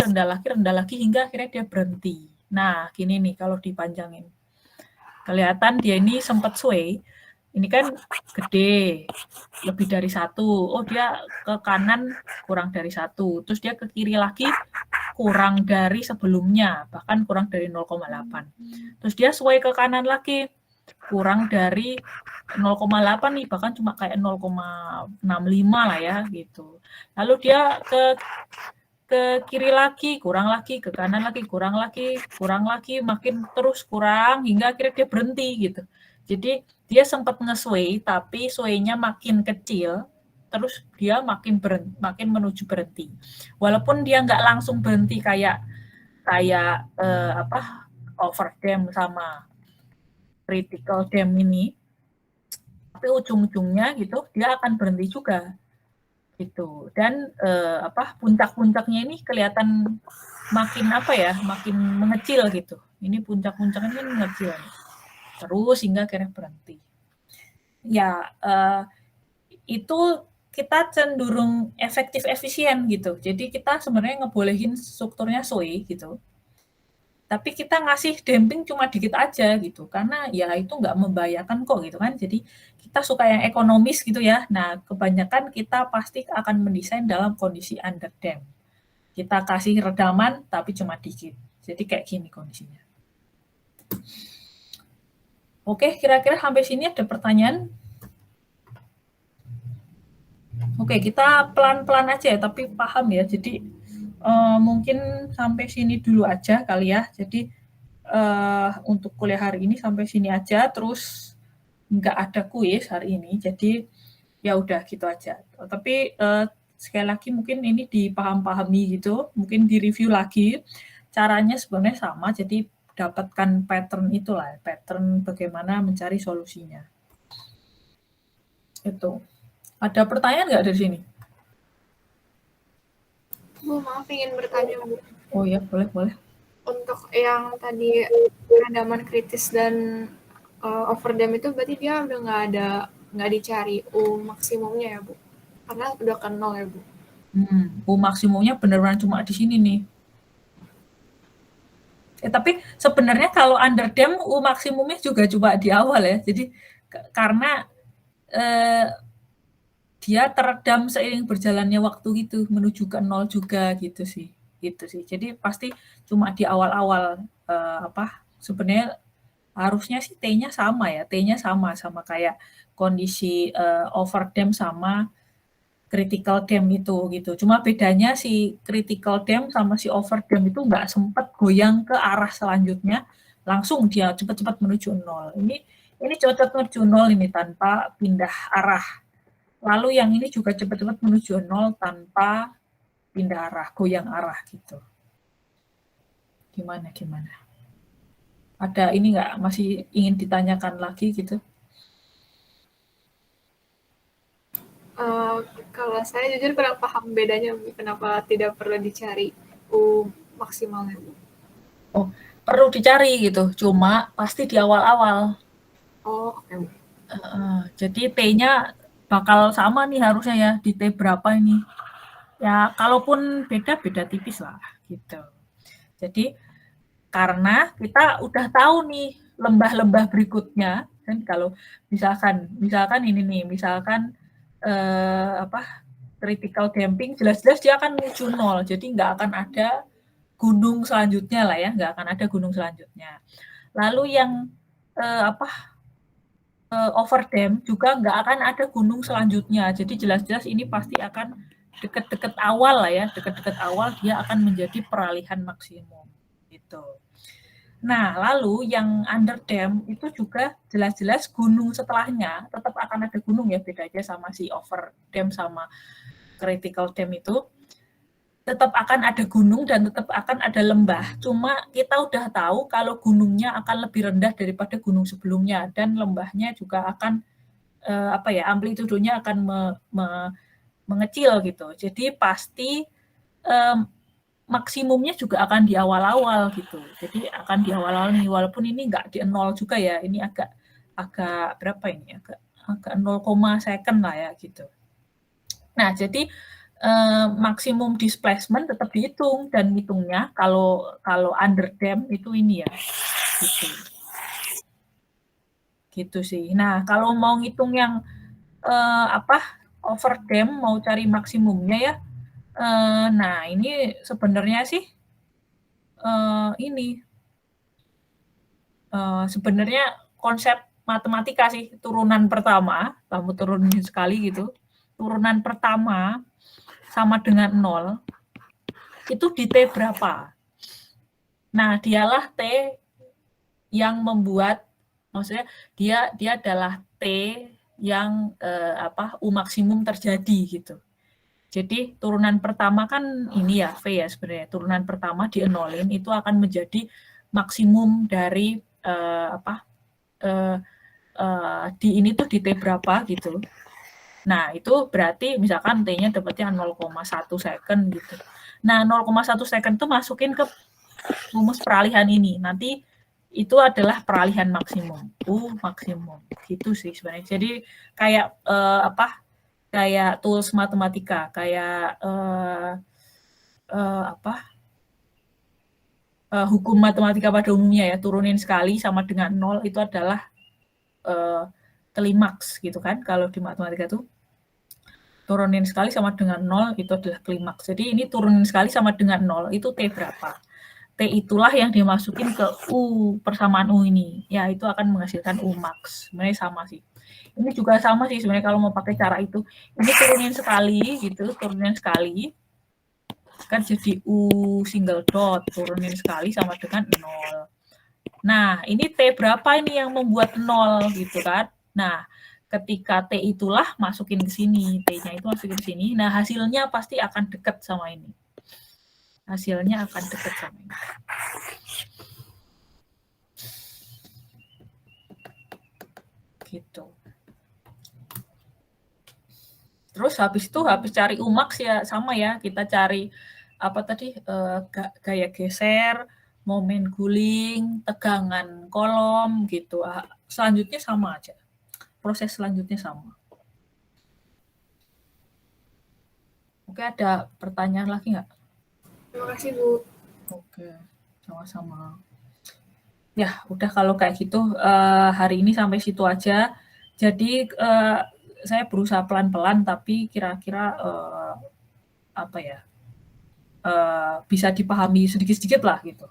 hingga akhirnya dia berhenti. Nah, gini nih kalau dipanjangin. Kelihatan dia ini sempat sway. ini kan gede, lebih dari 1. Oh, dia ke kanan kurang dari 1. Terus dia ke kiri lagi kurang dari sebelumnya, bahkan kurang dari 0,8. Terus dia sway ke kanan lagi, kurang dari 0,8 nih, bahkan cuma kayak 0,65 lah ya, gitu. Lalu dia ke kiri lagi, kurang lagi, ke kanan lagi, kurang lagi, makin terus kurang, hingga akhirnya dia berhenti, gitu. Jadi dia sempat nge-sway, tapi sway-nya makin kecil, terus dia makin menuju berhenti. Walaupun dia nggak langsung berhenti kayak overdam sama critical dam ini, tapi ujung-ujungnya gitu dia akan berhenti juga, gitu. Dan puncak-puncaknya ini kelihatan makin makin mengecil gitu. Ini puncak-puncaknya kan mengecil. Terus hingga akhirnya berhenti. Ya, itu kita cenderung efektif efisien gitu. Jadi kita sebenarnya ngebolehin strukturnya sway gitu. Tapi kita ngasih damping cuma dikit aja gitu. Karena ya itu nggak membahayakan kok gitu kan. Jadi kita suka yang ekonomis gitu ya. Nah, kebanyakan kita pasti akan mendesain dalam kondisi under dam. Kita kasih redaman tapi cuma dikit. Jadi kayak gini kondisinya. Oke, kira-kira sampai sini ada pertanyaan? Oke, kita pelan-pelan aja ya, tapi paham ya. Jadi mungkin sampai sini dulu aja kali ya. Jadi untuk kuliah hari ini sampai sini aja, terus nggak ada kuis hari ini. Jadi ya udah gitu aja. Tapi sekali lagi mungkin ini dipaham-pahami gitu, mungkin direview lagi. Caranya sebenarnya sama, jadi dapatkan pattern itulah, pattern bagaimana mencari solusinya. Itu. Ada pertanyaan nggak dari sini? Bu, maaf ingin bertanya, Bu. Oh ya, boleh. Untuk yang tadi redaman kritis dan overdam itu berarti dia udah nggak dicari U maksimumnya ya, Bu? Karena udah ke 0 ya, Bu? U maksimumnya benar-benar cuma di sini nih. Tapi sebenarnya kalau under dam U maksimumnya juga cuma di awal ya. Jadi karena dia teredam seiring berjalannya waktu gitu, menuju ke 0 juga gitu sih. Jadi pasti cuma di awal-awal sebenarnya harusnya sih T-nya sama ya. T-nya sama kayak kondisi overdam sama critical dam itu gitu. Cuma bedanya si critical dam sama si overdam itu nggak sempat goyang ke arah selanjutnya, langsung dia cepat-cepat menuju 0. Ini cepat menuju 0 ini tanpa pindah arah. Lalu yang ini juga cepat-cepat menuju 0 tanpa pindah arah, goyang arah gitu. Gimana? Ada ini nggak masih ingin ditanyakan lagi gitu? Kalau saya jujur kurang paham bedanya, Bu. Kenapa tidak perlu dicari U maksimalnya, Bu? Oh, perlu dicari gitu. Cuma pasti di awal-awal. Oh, oke, Bu. Jadi T-nya bakal sama nih harusnya ya. Di T berapa ini? Ya, kalaupun beda tipis lah gitu. Jadi karena kita udah tahu nih lembah-lembah berikutnya kan, kalau misalkan ini nih, critical damping, jelas-jelas dia akan menuju 0, jadi nggak akan ada gunung selanjutnya lah ya, nggak akan ada gunung selanjutnya. Lalu yang overdam juga nggak akan ada gunung selanjutnya, jadi jelas-jelas ini pasti akan deket-deket awal lah ya, deket-deket awal dia akan menjadi peralihan maksimum gitu. Nah, lalu yang under dam itu juga jelas-jelas gunung setelahnya tetap akan ada gunung ya, beda aja sama si over dam sama critical dam itu. Tetap akan ada gunung dan tetap akan ada lembah. Cuma kita udah tahu kalau gunungnya akan lebih rendah daripada gunung sebelumnya dan lembahnya juga akan amplitudenya akan mengecil gitu. Jadi pasti maksimumnya juga akan di awal-awal gitu. Jadi akan di awal-awal nih, walaupun ini nggak di 0 juga ya, ini agak berapa ini? Agak 0, second lah ya gitu. Nah, jadi maksimum displacement tetap dihitung, dan hitungnya kalau under dam itu ini ya. Gitu sih. Nah, kalau mau ngitung yang overdam, mau cari maksimumnya ya. Nah, ini sebenarnya sih ini sebenarnya konsep matematika sih, turunan pertama, kamu turunin sekali gitu. Turunan pertama sama dengan 0 itu di T berapa? Nah, dialah T yang membuat, maksudnya dia adalah T yang U maksimum terjadi gitu. Jadi turunan pertama kan ini ya V ya sebenarnya. Turunan pertama dienolin itu akan menjadi maksimum dari di ini tuh di T berapa gitu. Nah, itu berarti misalkan T-nya dapatnya 0,1 second gitu. Nah, 0,1 second tuh masukin ke rumus peralihan ini. Nanti itu adalah peralihan maksimum, U maksimum. Gitu sih sebenarnya. Jadi kayak kayak tools matematika, kayak hukum matematika pada umumnya ya, turunin sekali sama dengan 0 itu adalah klimaks gitu kan, kalau di matematika tuh turunin sekali sama dengan 0 itu adalah klimaks. Jadi ini turunin sekali sama dengan 0 itu T berapa? T itulah yang dimasukin ke U, persamaan U ini. Ya, itu akan menghasilkan U max. Sebenarnya sama sih. Ini juga sama sih sebenarnya kalau mau pakai cara itu. Ini turunin sekali gitu, turunin sekali. Kan jadi U single dot, turunin sekali sama dengan 0. Nah, ini T berapa ini yang membuat 0 gitu kan. Nah, ketika T itulah masukin ke sini, T-nya itu masukin ke sini. Nah, hasilnya pasti akan dekat sama ini. Hasilnya akan dekat sama ini. Gitu. Terus habis itu, habis cari UMAX ya sama ya, kita cari apa tadi, gaya geser, momen guling, tegangan kolom gitu. Selanjutnya sama aja. Proses selanjutnya sama. Oke, ada pertanyaan lagi nggak? Terima kasih, Bu. Oke, sama-sama. Ya, udah kalau kayak gitu, hari ini sampai situ aja. Jadi, saya berusaha pelan-pelan, tapi kira-kira bisa dipahami sedikit-sedikit lah gitu.